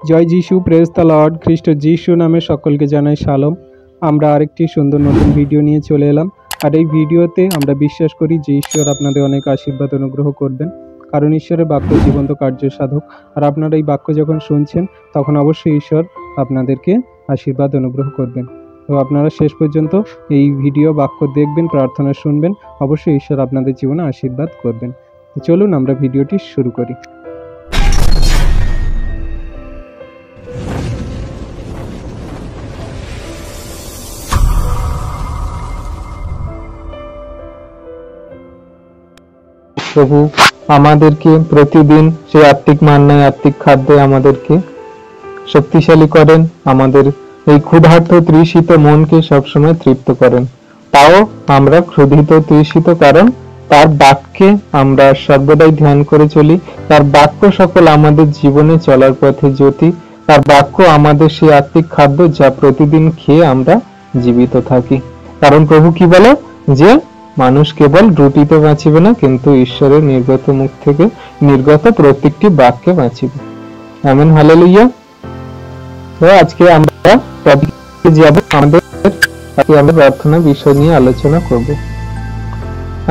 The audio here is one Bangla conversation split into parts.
জয় যিশু, প্রেজ দ্য লর্ড। খ্রিস্ট যিশু নামে সকলকে জানাই শালম। আমরা আরেকটি সুন্দর নতুন ভিডিও নিয়ে চলে এলাম। আর এই ভিডিওতে আমরা বিশ্বাস করি যে ঈশ্বর আপনাদের অনেক আশীর্বাদ অনুগ্রহ করবেন, কারণ ঈশ্বরের বাক্য জীবন্ত কার্য সাধক। আর আপনারা এই বাক্য যখন শুনছেন তখন অবশ্যই ঈশ্বর আপনাদেরকে আশীর্বাদ অনুগ্রহ করবেন। তো আপনারা শেষ পর্যন্ত এই ভিডিও বাক্য দেখবেন, প্রার্থনা শুনবেন, অবশ্যই ঈশ্বর আপনাদের জীবনে আশীর্বাদ করবেন। তো চলুন আমরা ভিডিওটি শুরু করি। প্রভু আমাদেরকে প্রতিদিন সেই আত্মিক মান্নায় আত্মিক খাদ্যে আমাদেরকে শক্তিশালী করেন, আমাদের এই ক্ষুধার্ত তৃষিত মনকে সবসময় তৃপ্ত করেন। তাও আমরা ক্ষুধিত তৃষিত, কারণ তার বাক্যে আমরা সর্বদাই ধ্যান করে চলি। তার বাক্য সকল আমাদের জীবনে চলার পথে জ্যোতি। তার বাক্য আমাদের সেই আত্মিক খাদ্য, যা প্রতিদিন খেয়ে আমরা জীবিত থাকি। কারণ প্রভু কি বলে যে মানুষ কেবল রুটিতে বাঁচিবে না, কিন্তু ঈশ্বরের নির্গত মুখ থেকে নির্গত প্রত্যেকটি বাক্যে বাঁচিবে। Amen, hallelujah. তো আজকে আমরা টপিকে যাব, আমরা প্রার্থনা বিষয় নিয়ে আলোচনা করব।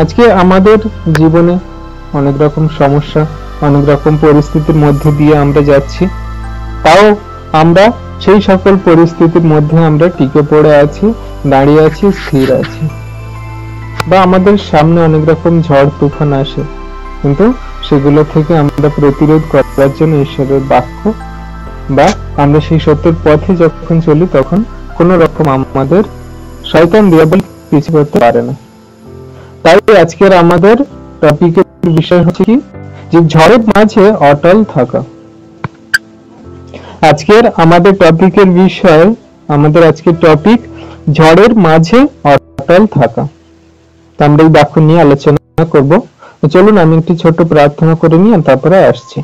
আজকে আমাদের জীবনে অনেক রকম সমস্যা, অনেক রকম পরিস্থিতির মধ্যে দিয়ে আমরা যাচ্ছি। তাও আমরা সেই সকল পরিস্থিতির মধ্যে আমরা টিকে পড়ে আছি, দাঁড়িয়ে আছি, স্থির আছি। বা আমাদের সামনে অনেক রকম ঝড় তুফান আসে, কিন্তু সেগুলো থেকে আমরা প্রতিরোধ করার জন্য ঈশ্বরের বাক্য বা আমরা সেই সত্যের পথে যখন চলি, তখন কোন রকম আমাদের শয়তান দিয়াবল কিছু করতে পারে না। তাই আজকের আমাদের টপিকের বিষয় হচ্ছে কি, যে ঝড়ের মাঝে অটল থাকা। আজকের আমাদের টপিকের বিষয়, আমাদের আজকের টপিক ঝড়ের মাঝে অটল থাকা। আমরা এই বাক্য নিয়ে আলোচনা করব। চলুন আমি একটি ছোট প্রার্থনা করে নিই, তারপরে আসছি।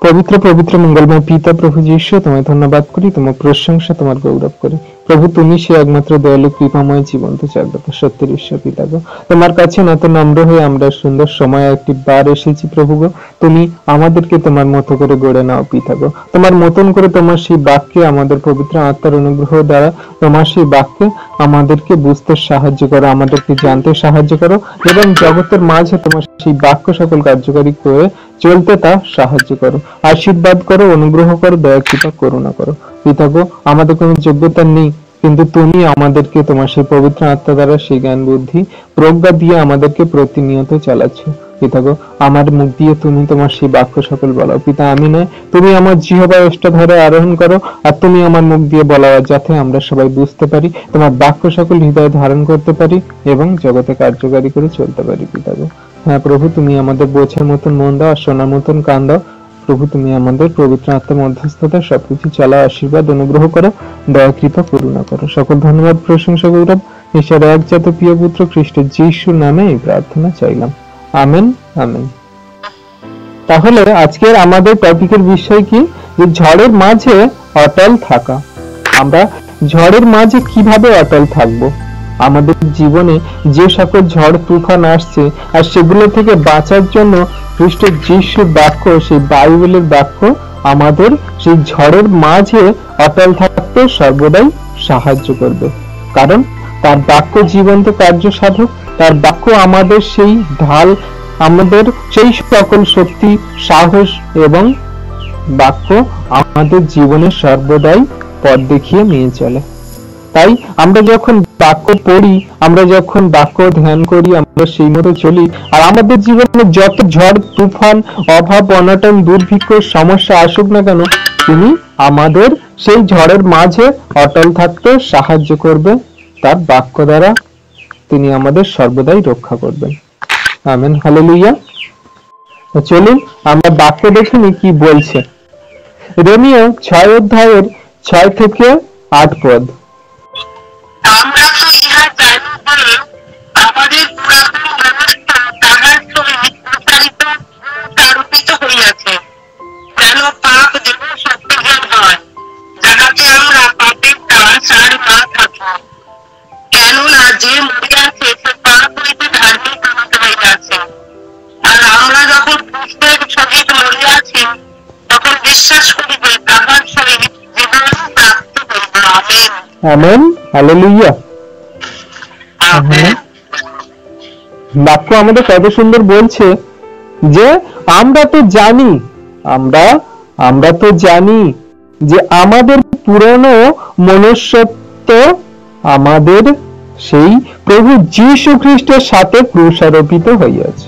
পবিত্র পবিত্র মঙ্গলময় পিতা প্রভু যীশু, তোমায় ধন্যবাদ করি, তোমার প্রশংসা, তোমার গৌরব করি। প্রভু তুমি সে একমাত্র দয়ালু কৃপাময় জীবন্ত জাগ্রত সত্যের ঈশ্বর পিতা গো। তোমার কাছে নত নম্র হয়ে আমরা সুন্দর সময় একটি বার এসেছি প্রভু গো। তুমি আমাদেরকে তোমার মতো করে গড়ে নাও পিতা গো। তোমার মতন করে তোমার সেই বাক্যে, আমাদের পবিত্র আত্মার অনুগ্রহ দ্বারা তোমার সেই বাক্যে আমাদেরকে বুঝতে সাহায্য করো, আমাদেরকে জানতে সাহায্য করো, এবং জগতের মাঝে তোমার সেই বাক্য সকল কার্যকারী করে চলতে তা সাহায্য করো, আশীর্বাদ করো, অনুগ্রহ করো, দয়া কৃপা করুণা করো পিতা গো। আমাদের কোনো যোগ্যতা নেই, কিন্তু তুমি আমাদেরকে তোমার সেই পবিত্র আত্মা দ্বারা সেই জ্ঞান বুদ্ধি প্রজ্ঞা দিয়ে আমাদেরকে প্রতিনিয়ত চালাচ্ছ পিতা গো। আমার মুখ দিয়ে তুমি তোমার সেই বাক্য সকল বলাও পিতা, আমি নয়, তুমি আমার জিহ্বার অষ্টাধারে আরোহণ করো, আর তুমি আমার মুখ দিয়ে বলাও, যাতে আমরা সবাই বুঝতে পারি, তোমার বাক্য সকল হৃদয়ে ধারণ করতে পারি এবং জগতে কার্যকারী করে চলতে পারি পিতা গো। হ্যাঁ প্রভু, তুমি আমাদের বোঝার মতন মন দাও, আর শোনার মতন কান দাও প্রভু। তুমি আমাদের পবিত্র আত্মার মধ্যস্থতা সবকিছু চালাও, আশীর্বাদ অনুগ্রহ করো, দয়া কৃপা করুণা করো। সকল ধন্যবাদ, প্রশংসা, গৌরব ঈশ্বর একজাত প্রিয় পুত্র খ্রিস্ট যিশুর নামে এই প্রার্থনা চাইলাম। Amen, amen. তাহলে আজকের আমাদের টপিকের বিষয় কি, যে ঝড়ের মাঝে অটল থাকা। আমরা ঝড়ের মাঝে কিভাবে অটল থাকবো? আমাদের জীবনে যে সকল ঝড় তুফান আসছে, আর সেগুলো থেকে বাঁচার জন্য খ্রিস্ট যিশুর বাক্য, সেই বাইবেলের বাক্য আমাদের সেই ঝড়ের মাঝে অটল থাকতে সর্বদাই সাহায্য করবে। কারণ তার বাক্য জীবন্ত কার্য সাধক, তার বাক্য আমাদের সেই ঢাল, আমাদের সেই সকল শক্তি, সাহস, এবং বাক্য আমাদের জীবনে সর্বদাই পথ দেখিয়ে নিয়ে চলে। তাই আমরা যখন বাক্য পড়ি, আমরা যখন বাক্য ধ্যান করি, আমরা সেই মতো চলি, আর আমাদের জীবনে যত ঝড় তুফান, অভাব, অনটন, দুর্ভিক্ষ, সমস্যা আসুক না কেন, তিনি আমাদের সেই ঝড়ের মাঝে অটল থাকতে সাহায্য করবে। তার বাক্য দ্বারা তিনি আমাদের সর্বদাই রক্ষা করবেন। Amen, hallelujah. চলুন আমরা বাক্য দেখিনি কি বলছে। রোমীয় 6 অধ্যায়ের 6 থেকে 8 পদ। আমরা তো ইহা জানি যে আমাদের পুরাতন ব্যবস্থা তাহার সহিত প্রচারিত আরোপিত হইয়াছে, যেন পাপ দেহ শক্তিহীন হয়, যাহাতে আমরা পাপের দাস আর না থাকি। কেননা যে মরিয়াছে সে পাপ হইতে ধার্মিক হইয়াছে। আর আমরা যখন খ্রিস্টের সহিত মরিয়াছি, তখন বিশ্বাস করি যে তাহার আমেন, হালেলুয়া। আমেন। বাক্য আমাদের কত সুন্দর বলছে যে আমরা তো জানি, আমরা তো জানি যে আমাদের পুরনো মনুষ্যত্ব আমাদের সেই প্রভু যীশু খ্রিস্টের সাথে ক্রুশারোপিত হইয়াছে।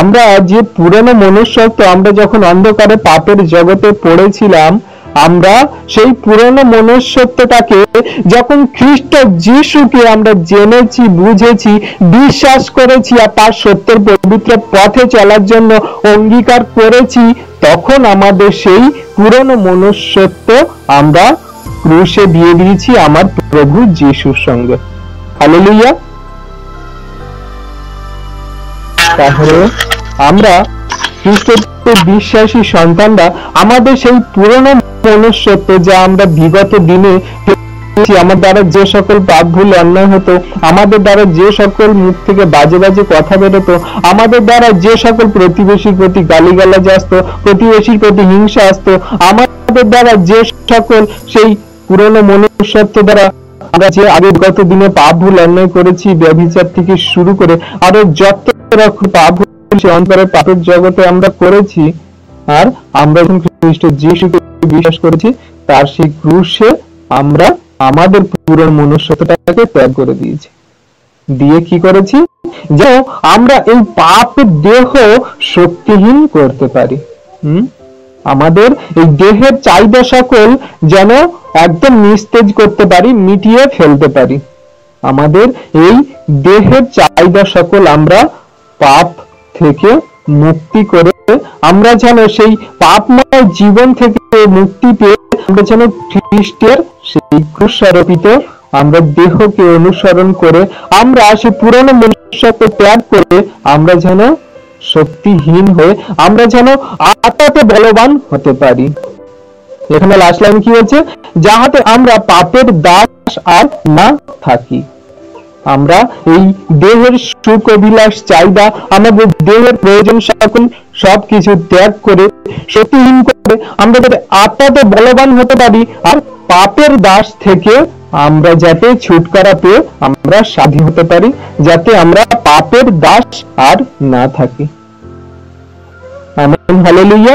আমরা যে পুরনো মনুষ্যত্ব, আমরা যখন অন্ধকারে পাপের জগতে পড়েছিলাম, আমরা সেই পুরনো মনুষ্যত্বটাকে যখন খ্রিস্ট যিশুকে আমরা জেনেছি, বুঝেছি, বিশ্বাস করেছি আর তার সত্যের পবিত্র পথে চলার জন্য অঙ্গীকার করেছি, তখন আমাদের সেই পুরনো মনুষ্যত্ব আমরা ক্রুশে দিয়ে দিয়েছি আমার প্রভু যিশুর সঙ্গে। হালেলুয়া। তাহলে আমরা খ্রিস্টের বিশ্বাসী সন্তানরা আমাদের সেই পুরনো মনুষ্যত্ব, যা আমরা বিগত দিনে আমার দ্বারা যে সকল পাপ ভুল অন্যায় হতো, আমাদের দ্বারা যে সকল মুখ থেকে বাজে বাজে কথা বেরোতো, আমাদের দ্বারা যে সকল প্রতিবেশীর প্রতি গালিগালাজ আসতো, প্রতিবেশীর প্রতি হিংসা আসতো, আমাদের দ্বারা যে সকল সেই পুরনো মনুষ্যত্ব দ্বারা আমরা যে আগের গত দিনে পাপ ভুল অন্যায় করেছি, ব্যভিচার থেকে শুরু করে আরো যত রকম পাপ অন্তরের পাপের জগতে আমরা করেছি, আর আমরা যখন খ্রিস্ট যিশুকে বিশ্বাস করেছি, তার সেই ক্রুশে আমরা আমাদের পুরনো মনুষ্যত্বটাকে ত্যাগ করে দিয়েছি। দিয়ে কি করেছি? যে আমরা এই পাপ দেহ শক্তিহীন করতে পারি। আমাদের এই দেহের চাহিদা সকল যেন একদম নিস্তেজ করতে পারি, মিটিয়ে ফেলতে পারি। আমাদের এই দেহের চাহিদা সকল আমরা পাপ থেকে মুক্তি করে আমরা যেন সেই পাপময় জীবন থেকে মুক্তি পেয়ে আমরা যেন খ্রিস্টের সেই ক্রুশারোপিত আমরা দেহকে অনুসরণ করে আমরা সেই পুরনো মনুষ্যত্ব ত্যাগ করে আমরা যেন শক্তিহীন হয়ে আমরা যেন আত্মাতে বলবান হতে পারি। এখানে লাস্ট লাইন কি হচ্ছে? যাহাতে আমরা পাপের দাস আর না থাকি। আমরা এই দেহের সুখ অভিলাষ চাহিদা, আমাদের দেহের প্রয়োজন সকল সবকিছু ত্যাগ করে শক্তিহীন করে আমরা যাতে আত্মাতে বলবান হতে পারি, আর পাপের দাস থেকে আমরা যাতে ছুটকারা পেয়ে আমরা স্বাধীন হতে পারি, যাতে আমরা পাপের দাস আর না থাকি। Amen, hallelujah.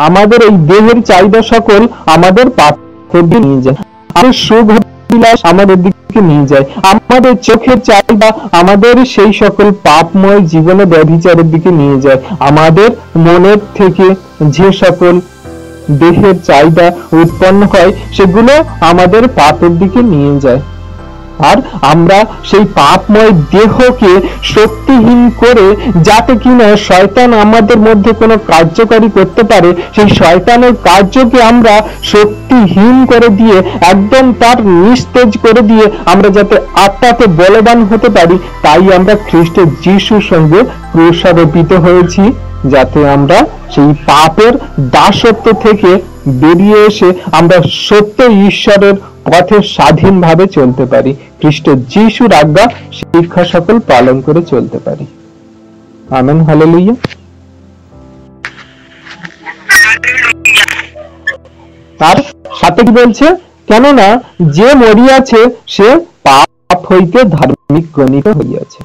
আমাদের এই দেহের চাহিদা সকল আমাদের পাপের দিকে নিয়ে যায়, আমাদের সুখ বিলাস আমাদের দিকে নিয়ে যায়, আমাদের চোখের চাহিদা আমাদের সেই সকল পাপময় জীবনে ব্যভিচারের দিকে নিয়ে যায়, আমাদের মনের থেকে যে সকল দেহের চাহিদা উৎপন্ন হয় সেগুলো আমাদের পাপের দিকে নিয়ে যায়। আর আমরা সেই পাপময় দেহকে শক্তিহীন করে যাতে কিনা শয়তান আমাদের মধ্যে কোনো কার্যকারী করতে পারে, সেই শয়তানের কার্যকে আমরা শক্তিহীন করে দিয়ে একদম তার নিস্তেজ করে দিয়ে আমরা যাতে আত্মাতে বলবান হতে পারি, তাই আমরা খ্রিস্ট যিশুর সঙ্গে ক্রুশারোপিত হয়েছি, যাতে আমরা সেই পাপের দাসত্ব থেকে বেরিয়ে এসে আমরা সত্য ঈশ্বরের পথে স্বাধীনভাবে চলতে পারি, খ্রিস্ট যিশুর আজ্ঞা শিক্ষা সকল পালন করে চলতে পারি। Amen, hallelujah. তার সাথে কি বলছে? কেননা যে মরিয়াছে সে পাপ হইতে ধার্মিক গণিত হইয়াছে।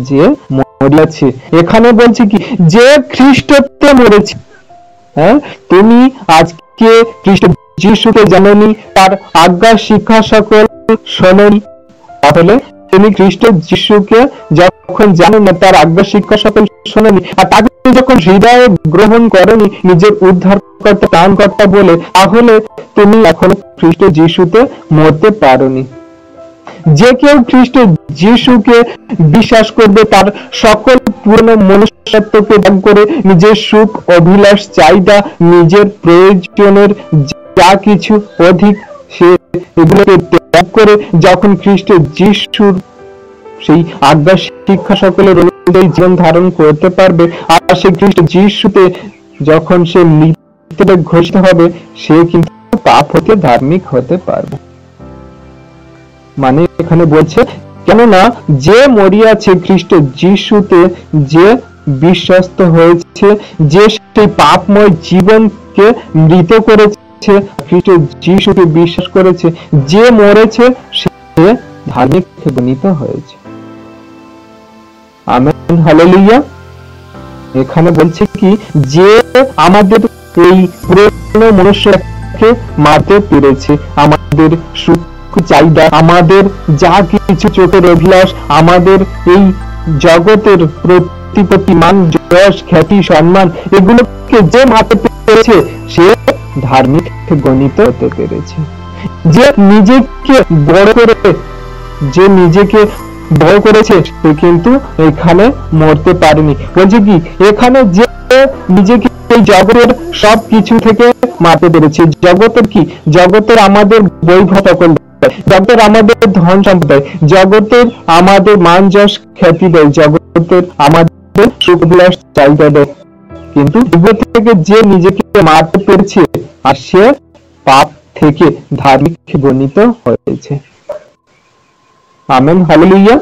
যে মরিয়াছে, এখানে বলছে কি? যে খ্রিস্টতে মরেছে। হ্যাঁ, তুমি আজকে খ্রিস্ট যিশুকে জানোনি, তার আজ্ঞা শিক্ষা সকল শোনোনি, তাহলে তুমি খ্রিস্ট যিশুকে যখন জানো না, তার আজ্ঞা শিক্ষা সকল শোনোনি, আর তাকে যখন হৃদয়ে গ্রহণ করনি নিজের উদ্ধারকর্তা ত্রাণকর্তা বলে, তাহলে তুমি এখন খ্রিস্ট যিশুতে মরতে পারোনি। যে কেউ খ্রিস্ট যিশুকে বিশ্বাস করবে, তার সকল পুরনো মনুষ্যত্বকে ত্যাগ করে নিজের সুখ অভিলাষ চাহিদা, নিজের প্রয়োজনের যা কিছু অধিক, সে এগুলোকে ত্যাগ করে যখন খ্রিস্ট যিশুর সেই আজ্ঞা শিক্ষা সকলের অনুযায়ী জীবন ধারণ করতে পারবে, আর সেই খ্রিস্ট যিশুতে যখন সে মৃত্যুতে ঘোষিত হবে, সে কিন্তু পাপ হতে ধার্মিক হতে পারবে। মানে এখানে বলছে, কেননা যে মরিয়াছে খ্রিস্ট যিশুতে, যে বিশ্বস্ত হয়েছে, যে সেই পাপময় জীবনকে মৃত করেছে, করেছে, খ্রিস্ট যিশুকে বিশ্বাস করেছে, যে মরেছে সে ধার্মিক গণিত হয়েছে। Amen, hallelujah. এখানে বলছে কি, যে আমাদের এই পুরনো মনুষ্যকে মারতে পেরেছে, আমাদের সুখ চাহিদা, আমাদের যা কিছু চোখের অভিলাষ, আমাদের এই জগতের প্রতিপত্তি, মান, যশ, খ্যাতি, সম্মান, এগুলোকে যে মারতে পেরেছে সে ধার্মিক গণিত হতে পেরেছে। যে নিজেকে বড় করে, যে নিজেকে বড় করেছে সে কিন্তু এখানে মরতে পারেনি। বলছে কি, এখানে যে নিজেকে এই জগতের সব কিছু থেকে মারতে পেরেছে, জগতের কি, জগতের আমাদের বৈভব সকল, জগতের আমাদের ধন সম্পদ, জগতের আমাদের মান, যশ, খ্যাতি দেয়, জগতের আমাদের সুখ বিলাস চাহিদা দেয়, কিন্তু এগুলো থেকে যে নিজেকে মারতে পেরেছে আর সে পাপ থেকে ধার্মিক গণিত হয়েছে। Amen, hallelujah.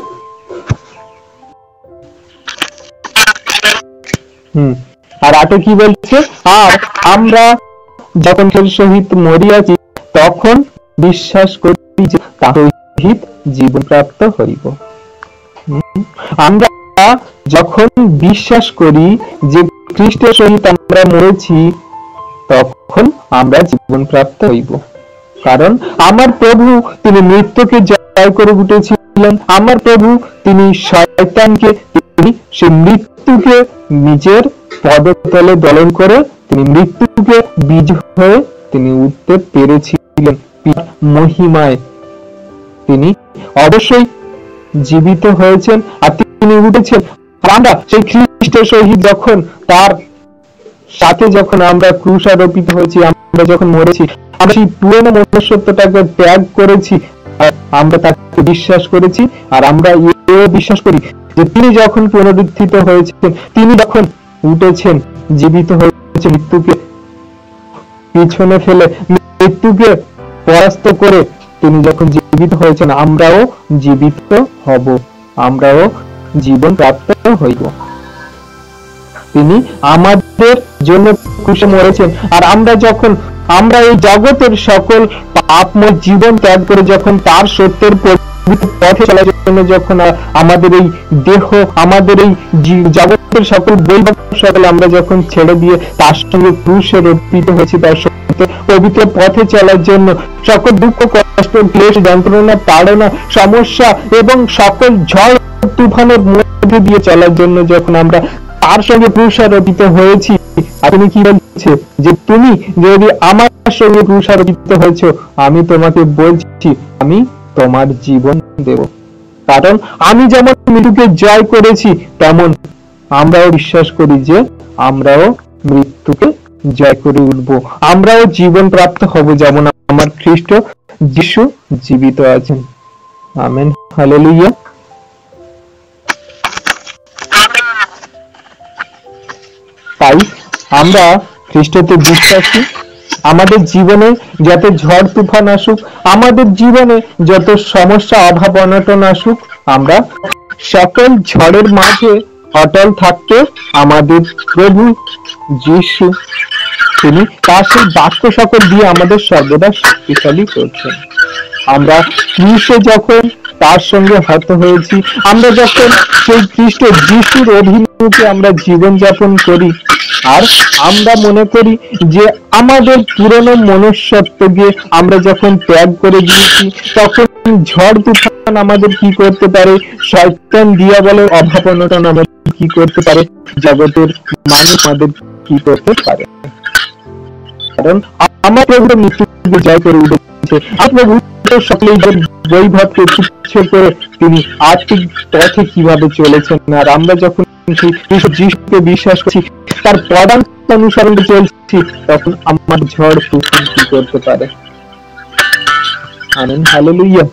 আর আটে কি বলছে, আর আমরা যখন সহিত মরিয়াছি তখন বিশ্বাস করি যে তার সহিত জীবন প্রাপ্ত হইব। আমরা যখন বিশ্বাস করি যে খ্রিস্টের সহিত আমরা মরেছি তখন আমরা জীবন প্রাপ্ত হইব। কারণ আমার প্রভু তিনি মৃত্যুকে জয় করে উঠেছিলেন, আমার প্রভু তিনি শয়তানকে, তিনি সেই মৃত্যুকে নিজের পদতলে দলন করে তিনি মৃত্যুকে বিজয় হয়ে তিনি উঠতে পেরেছিলেন। মহিমায় তিনি অবশ্যই জীবিত হয়েছেন আর তিনি উঠেছেন। আমরা সেই খ্রিস্টের সহিত যখন তার সাথে যখন আমরা ক্রুশারোপিত হয়েছি, আমরা যখন মরেছি, আমরা সেই পুরনো মনুষ্যত্বটাকে ত্যাগ করেছি, আমরা তাকে বিশ্বাস করেছি, আর আমরা এও বিশ্বাস করি যে তিনি যখন পুনরুত্থিত হয়েছেন, তিনি যখন উঠেছেন, জীবিত হয়েছে, মৃত্যুকে পিছনে ফেলে, মৃত্যুকে পরাস্ত করে তিনি যখন জীবিত হয়েছেন, আমরাও জীবিত হব, আমরাও জীবন প্রাপ্ত হইব। তিনি আমাদের জন্য ক্রুশে মরেছেন, আর আমরা যখন আমরা এই জগতের সকল পাপময় জীবন ত্যাগ করে যখন তার সত্যের পথে চলার জন্য যখন আমাদের এই দেহ, আমাদের এই জগতের সকল বৈভব সকল আমরা যখন ছেড়ে দিয়ে তার সঙ্গে ক্রুশে রোপিত হয়েছি, তার সত্য পবিত্র পথে চলার জন্য সকল দুঃখ, কষ্ট, ক্লেশ, যন্ত্রণা, তাড়না, সমস্যা এবং সকল ঝড় তুফানের মধ্যে দিয়ে চলার জন্য যখন আমরা তার সঙ্গে ক্রুশারোপিত হয়েছি, আপনি কি বলছে যে তুমি যদি আমার সঙ্গে ক্রুশারোপিত হয়েছ, আমি তোমাকে বলছি আমি তোমার জীবন দেব। কারণ আমি যেমন মৃত্যুকে জয় করেছি, তেমন আমরাও বিশ্বাস করি যে আমরাও মৃত্যুকে জয় করে উঠবো, আমরাও জীবন প্রাপ্ত হব, যেমন আমার খ্রিস্ট যিশু জীবিত আছেন। Amen, hallelujah. তাই আমরা খ্রিস্টতে বিশ্বাসী। আমাদের জীবনে যত ঝড় তুফান আসুক, আমাদের জীবনে যত সমস্যা, অভাব, অনটন আসুক, আমরা সকল ঝড়ের মাঝে অটল থাকতে আমাদের প্রভু যিশু তিনি তার সেই বাক্য সকল দিয়ে আমাদের সর্বদা শক্তিশালী করছেন। আমরা ক্রুশে যখন তার সঙ্গে হত হয়েছি, আমরা যখন সেই খ্রিস্ট যিশুর অধীনে আমরা জীবন যাপন করি, আর আমরা মনে করি যে আমাদের পুরনো মনুষ্যত্বকে আমরা যখন ত্যাগ করে দিয়েছি, তখন ঝড় তুফান আমাদের কি করতে পারে, শয়তান দিয়াবলের অভাব অনটন আমাদের কি করতে পারে, জগতের মানুষ আমাদের কি করতে পারে। কারণ আমার প্রভু মৃত্যুকে জয় করে উঠেছে, আমার প্রভু সকলেই বৈভবকে তুচ্ছ করে তিনি আর্থিক পথে কিভাবে চলেছেন, আর আমরা যখন যিশুকে বিশ্বাস করছি, তার পদাঙ্ক অনুসরণ চলছি, তখন আমার ঝড় তুফান কি করতে পারে। Amen, hallelujah.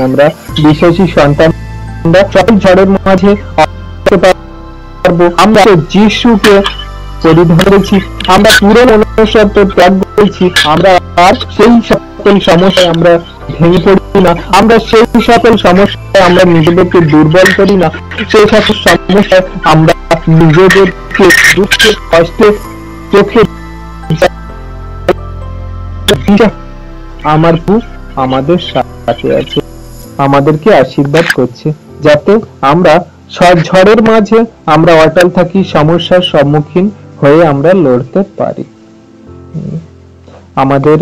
আমরা বিশ্বাসী সন্তান, আমরা সকল ঝড়ের মাঝে আমরা যিশুকে পরিধরেছি, আমরা পুরো মনুষ্যত্ব ত্যাগ করেছি, আমরা আর সেই সকল সমস্যায় আমরা ভেঙে পড়ি না, আমরা সেই সকল সমস্যায় আমরা নিজেদেরকে দুর্বল করি না, সেই সকল সমস্যায় আমরা নিজেদেরকে দুঃখে কষ্টে চোখে আমার আমাদের সাথে আছে, আমাদেরকে আশীর্বাদ করছে, যাতে আমরা সব ঝড়ের মাঝে আমরা অটল থাকি, সমস্যার সম্মুখীন হয়ে আমরা লড়তে পারি। আমাদের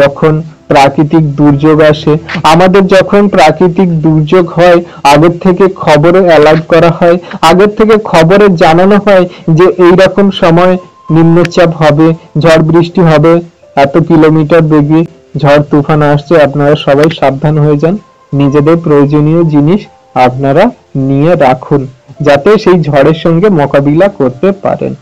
যখন প্রাকৃতিক দুর্যোগ আসে, আমাদের যখন প্রাকৃতিক দুর্যোগ হয়, আগের থেকে খবরে অ্যালার্ট করা হয়, আগের থেকে খবরে জানানো হয় যে এইরকম সময় নিম্নচাপ হবে, ঝড় বৃষ্টি হবে, এত কিলোমিটার বেগে ঝড় তুফান আসছে, আপনারা সবাই সাবধান হয়ে যান, নিজেদের প্রয়োজনীয় জিনিস আপনারা নিয়ে রাখুন, যাতে সেই ঝড়ের সঙ্গে মোকাবিলা করতে পারেন।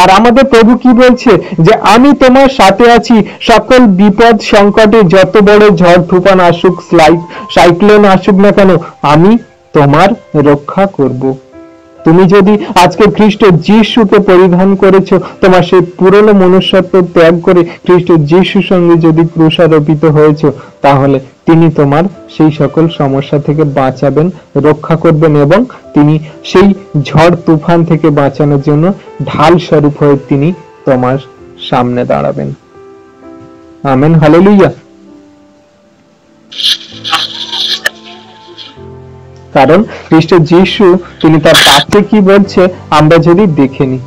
আর আমাদের প্রভু কি বলছে যে আমি তোমার সাথে আছি, সকল বিপদ সংকটে যত বড় ঝড় তুফান আসুক, সাইক্লোন আসুক না কেন, আমি তোমার রক্ষা করব। তুমি যদি আজকে খ্রিস্ট যিশুকে পরিধান করেছো, তোমার সেই পুরনো মনুষ্যত্ব ত্যাগ করে খ্রিস্ট যিশুর সঙ্গে যদি ক্রুশারোপিত হয়েছো, তাহলে তিনি তোমার সেই সকল সমস্যা থেকে বাঁচাবেন, রক্ষা করবেন, এবং তিনি সেই ঝড় তুফান থেকে বাঁচানোর জন্য ঢাল স্বরূপ হয়ে তিনি তোমার সামনে দাঁড়াবেন। Amen, hallelujah. কারণ খ্রিস্ট যিশু তিনি তার বাক্যে কি বলছে আমরা যদি দেখে নিই,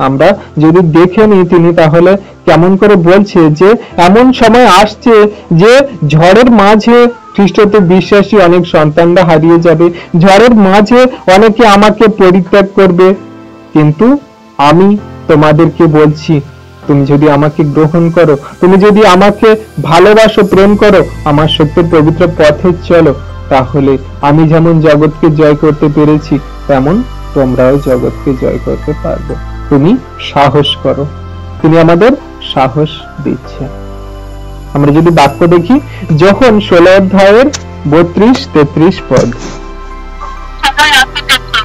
আমরা যদি দেখে নিই, তিনি তাহলে কেমন করে বলছে যে এমন সময় আসছে যে ঝড়ের মাঝে খ্রিস্টতে বিশ্বাসী অনেক সন্তানরা হারিয়ে যাবে, ঝড়ের মাঝে অনেকে আমাকে পরিত্যাগ করবে, কিন্তু আমি তোমাদেরকে বলছি তুমি যদি আমাকে গ্রহণ করো, তুমি যদি আমাকে ভালোবাসো, প্রেম করো, আমার সত্যের পবিত্র পথে চলো, তাহলে আমি যেমন জগৎকে জয় করতে পেরেছি, তেমন তোমরাও জগৎকে জয় করতে পারবে। তুমি সাহস করো। তিনি আমাদের সাহস দিচ্ছে। আমরা যদি বাক্য দেখি, যখন 16 অধ্যায়ের 32-33 পদ, সময় আসিতেছে,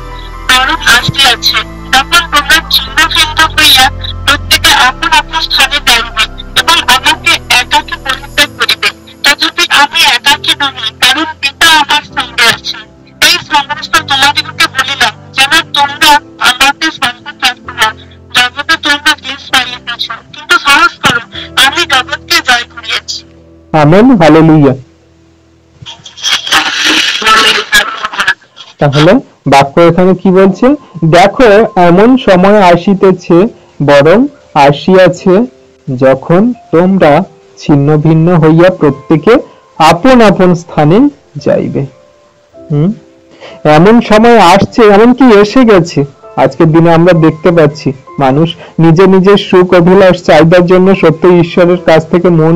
তরুণ আসিয়াছে, তখন তোমরা ছিন্ন ভিন্ন হইয়া প্রত্যেকে আপন আপন স্থানে দাঁড়িবে এবং আমাকে একাকী পরিত্যাগ করিবে। তথাপি আমি একাকী নহি, কারণ পিতা আমার সঙ্গে আছে। এই সমস্ত তোমাদিগকে বলিলাম, যেন তোমরা আমাকে সঙ্গে থাকো না। জগতে তোমরা ক্লেশ পাইয়াছ, কিন্তু সাহস করো, আমি জগৎকে জয় করিয়াছি। Amen, hallelujah. তাহলে বাক্য এখানে কি বলছে? দেখো এমন সময় আসিতেছে, বরং আসিয়াছে, যখন তোমরা ছিন্ন ভিন্ন হইয়া প্রত্যেকে আপন আপন স্থানে যাইবে। এমন সময় আসছে, এমনকি এসে গেছে। আজকের দিনে আমরা দেখতে পাচ্ছি মানুষ নিজে নিজের সুখ অভিলাষ চাইবার জন্য সত্য ঈশ্বরের কাছ থেকে মুখ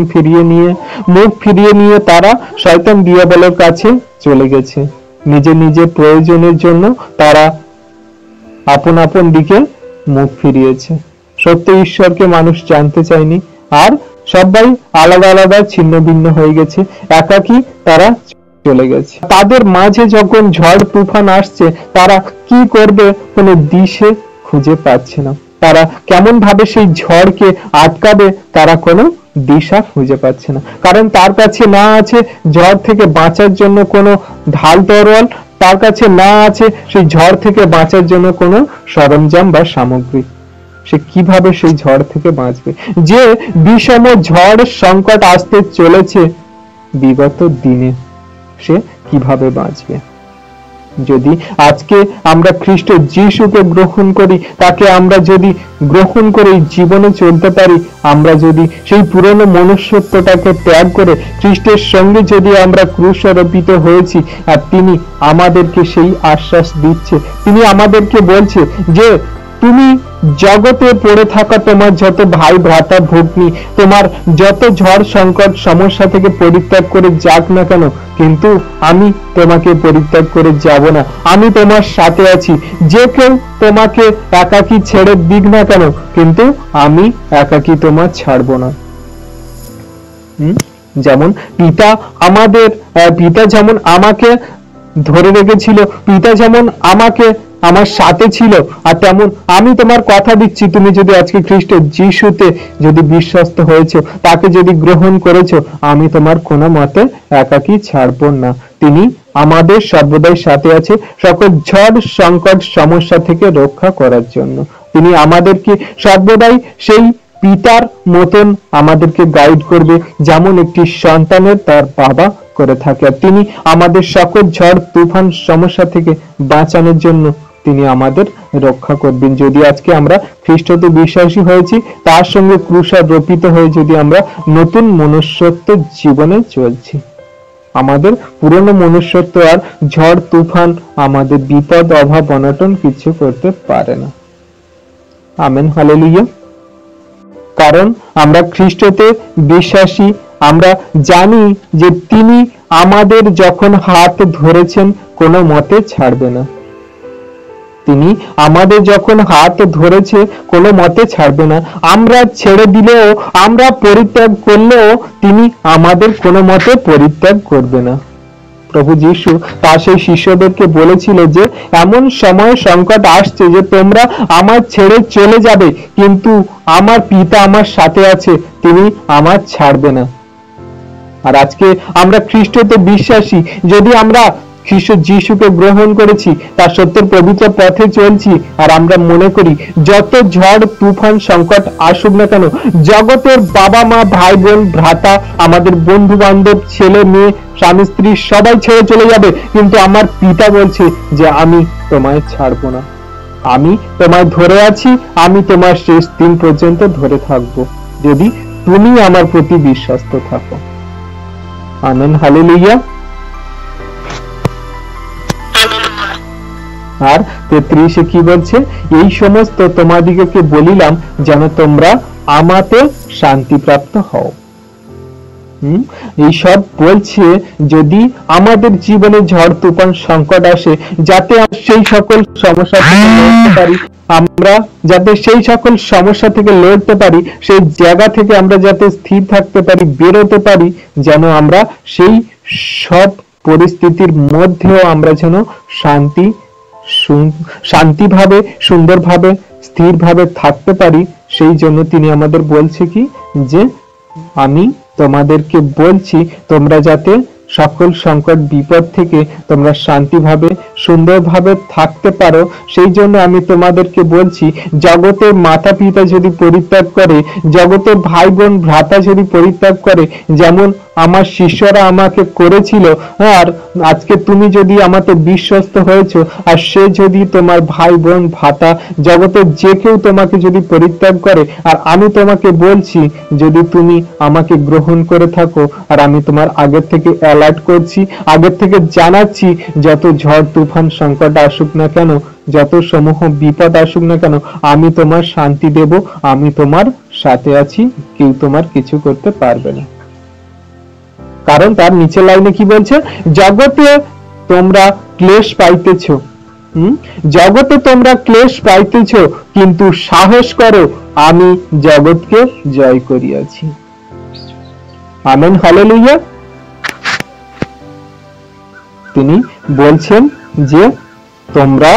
ফিরিয়ে নিয়ে তারা শয়তান দিয়াবলের কাছে চলে গেছে। নিজে নিজের প্রয়োজনের জন্য তারা আপন আপন দিকে মুখ ফিরিয়েছে। সত্য ঈশ্বরকে মানুষ জানতে চায়নি, আর সবাই আলাদা আলাদা ছিন্ন ভিন্ন হয়ে গেছে, একাকী তারা চলে গেছে। তাদের মাঝে যখন ঝড় তুফান আসছে, তারা কি করবে কোনো দিশে খুঁজে পাচ্ছে না। তারা কেমন ভাবে সেই ঝড়কে আটকাবে, তারা কোনো দিশা খুঁজে পাচ্ছে না। কারণ তার কাছে না আছে ঝড় থেকে বাঁচার জন্য কোনো ঢাল তরোয়াল, তার কাছে না আছে সেই ঝড় থেকে বাঁচার জন্য কোনো সরঞ্জাম বা সামগ্রী। সে কিভাবে সেই ঝড় থেকে বাঁচবে? যে বিষম ঝড় সংকট আসতে চলেছে বিগত দিনে, সে কিভাবে বাঁচবে? যদি আজকে আমরা খ্রিস্ট যিশুকে গ্রহণ করি, তাকে আমরা যদি গ্রহণ করে জীবনে চলতে পারি, আমরা যদি সেই পুরনো মনুষ্যত্বটাকে ত্যাগ করে খ্রিস্টের সঙ্গে যদি আমরা ক্রুশারোপিত হয়েছি, আর তিনি আমাদেরকে সেই আশ্বাস দিচ্ছে, তিনি আমাদেরকে বলছে যে তুমি জগতে পড়ে থাকা তোমার যত ভাই ভ্রাতা ভগ্নী, তোমার যত ঝড় সংকট সমস্যা থেকে পরিত্যাগ করে যাক না কেন, কিন্তু আমি তোমাকে পরিত্যাগ করে যাব না, আমি তোমার সাথে আছি। যে কেউ তোমাকে একাকী ছেড়ে দিক না কেন, কিন্তু আমি একাকী তোমার ছাড়বো না। যেমন পিতা যেমন আমাকে ধরে রেখেছিল, পিতা যেমন আমাকে আমার সাথে ছিল, আর তেমন আমি তোমার কথা দিচ্ছি, তুমি যদি আজকে খ্রিস্ট যিশুতে যদি বিশ্বস্ত হয়েছো, তাকে যদি গ্রহণ করেছো, আমি তোমার কোনো মতে একাকী ছাড়বো না। তিনি আমাদের সর্বদাই সাথে আছে সকল ঝড় সংকট সমস্যা থেকে রক্ষা করার জন্য। তিনি আমাদেরকে সর্বদাই সেই পিতার মতন আমাদেরকে গাইড করবে, যেমন একটি সন্তানের তার বাবা করে থাকে। আর তিনি আমাদের সকল ঝড় তুফান সমস্যা থেকে বাঁচানোর জন্য তিনি আমাদের রক্ষা করবেন। যদি আজকে আমরা খ্রিস্টতে বিশ্বাসী হয়েছি, তার সঙ্গে ক্রুশারোপিত হয়ে যদি আমরা নতুন মনুষ্যত্ব জীবনে চলছি, আমাদের পুরনো মনুষ্যত্ব আর ঝড় তুফান আমাদের বিপদ অভাব অনটন কিছু করতে পারে না। Amen, hallelujah. কারণ আমরা খ্রিস্টতে বিশ্বাসী, আমরা জানি যে তিনি আমাদের যখন হাত ধরেছেন কোনো মতে ছাড়বে না। তিনি আমাদের যখন হাত ধরেছে কোনো মতে ছাড়বে না। আমরা ছেড়ে দিলেও, আমরা পরিত্যাগ করলেও তিনি আমাদের কোনো মতে পরিত্যাগ করবে না। প্রভু যীশু তার সেই শিষ্যদেরকে বলেছিল যে এমন সময় সংকট আসছে যে তোমরা আমার ছেড়ে চলে যাবে, কিন্তু আমার পিতা আমার সাথে আছে, তিনি আমার ছাড়বে না। আর আজকে আমরা খ্রিস্টতে বিশ্বাসী, যদি আমরা খ্রিস্ট যিশুকে গ্রহণ করেছি, তার সত্যের পবিত্র পথে চলছি, আর আমরা মনে করি যত ঝড় তুফান সংকট আসুক না কেন, জগতের বাবা মা ভাই বোন ভ্রাতা আমাদের বন্ধু বান্ধব ছেলে মেয়ে স্বামী স্ত্রী সবাই ছেড়ে চলে যাবে, কিন্তু আমার পিতা বলছে যে আমি তোমায় ছাড়বো না, আমি তোমায় ধরে আছি, আমি তোমার শেষ দিন পর্যন্ত ধরে থাকবো, যদি তুমি আমার প্রতি বিশ্বস্ত থাকো। Amen, hallelujah. আর 33 কি বলছে? এই সমস্ত তোমাদিগকে বলিলাম যেন তোমরা আমাতে শান্তিপ্রাপ্ত হও। এইসব বলছে যদি আমাদের জীবনে ঝড় তুফান সংকট আসে, যাতে সেই সকল সমস্যা থেকে লড়তে পারি, আমরা যাতে সেই সকল সমস্যা থেকে লড়তে পারি, সেই জায়গা থেকে আমরা যাতে স্থির থাকতে পারি, বেরোতে পারি, যেন আমরা সেই সব পরিস্থিতির মধ্যেও আমরা যেন শান্তিভাবে সুন্দরভাবে স্থিরভাবে থাকতে পারি। সেই জন্য তিনি আমাদের বলছে কি, যে আমি তোমাদেরকে বলছি তোমরা যাতে সকল সংকট বিপদ থেকে তোমরা শান্তিভাবে সুন্দরভাবে থাকতে পারো। সেই জন্য আমি তোমাদেরকে বলছি, জগতের মাতা পিতা যদি পরিত্যাগ করে, জগতের ভাই বোন ভ্রাতা যদি পরিত্যাগ করে, যেমন আমার শিষ্যরা আমাকে করেছিল, আর আজকে তুমি যদি আমাকে বিশ্বস্ত হয়েছো, আর সে যদি তোমার ভাই বোন ভ্রাতা জগতের যে কেউ তোমাকে যদি পরিত্যাগ করে, আর আমি তোমাকে বলছি যদি তুমি আমাকে গ্রহণ করে থাকো, আর আমি তোমার আগের থেকে অ্যালার্ট করছি, আগের থেকে জানাচ্ছি, যত ঝড় তুফান সংকট আসুক না কেন, যত সমূহ বিপদ আসুক না কেন, আমি তোমার শান্তি দেব, আমি তোমার সাথে আছি, কেউ তোমার কিছু করতে পারবে না। কারণ তার নিচের লাইনে কি বলছে? জগতে তোমরা ক্লেশ পাইতেছ, জগতে তোমরা ক্লেশ পাইতেছ, কিন্তু সাহস করো, আমি জগৎকে জয় করিয়াছি। Amen, hallelujah. তিনি বলছেন যে তোমরা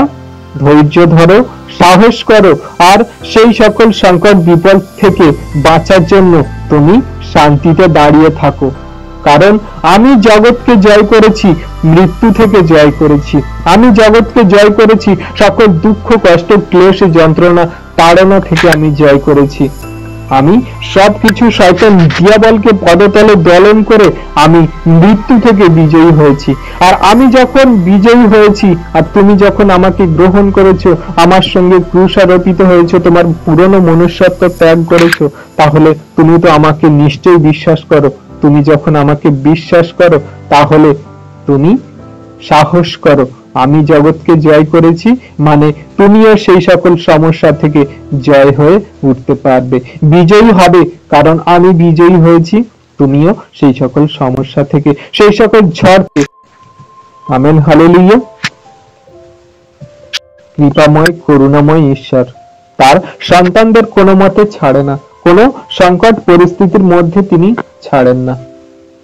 ধৈর্য ধরো, সাহস করো, আর সেই সকল সংকট বিপদ থেকে বাঁচার জন্য তুমি শান্তিতে দাঁড়িয়ে থাকো। কারণ আমি জগৎকে জয় করেছি, মৃত্যু থেকে জয় করেছি, আমি জগৎকে জয় করেছি, সকল দুঃখ কষ্ট ক্লেশ যন্ত্রণা তাড়না থেকে আমি জয় করেছি। আমি সবকিছু শয়তান দিয়াবলকে পদতলে দলন করে আমি মৃত্যু থেকে বিজয়ী হয়েছি। আর আমি যখন বিজয়ী হয়েছি, আর তুমি যখন আমাকে গ্রহণ করেছো, আমার সঙ্গে ক্রুশারোপিত হয়েছো, তোমার পুরনো মনুষ্যত্ব ত্যাগ করেছো, তাহলে তুমি তো আমাকে নিশ্চয়ই বিশ্বাস করো। তুমি যখন আমাকে বিশ্বাস করো, তাহলে তুমি সাহস করো, আমি জগৎকে জয় করেছি, মানে তুমিও সেই সকল সমস্যা থেকে জয় হয়ে উঠতে পারবে, বিজয়ী হবে। কারণ আমি বিজয়ী হয়েছি, তুমিও সেই সকল সমস্যা থেকে, সেই সকল ঝড় থেকে। Amen, hallelujah. কৃপাময় করুণাময় ঈশ্বর তার সন্তানদের কোনো মতে ছাড়ে না, কোনো সংকট পরিস্থিতির মধ্যে তিনি ছাড়েন না।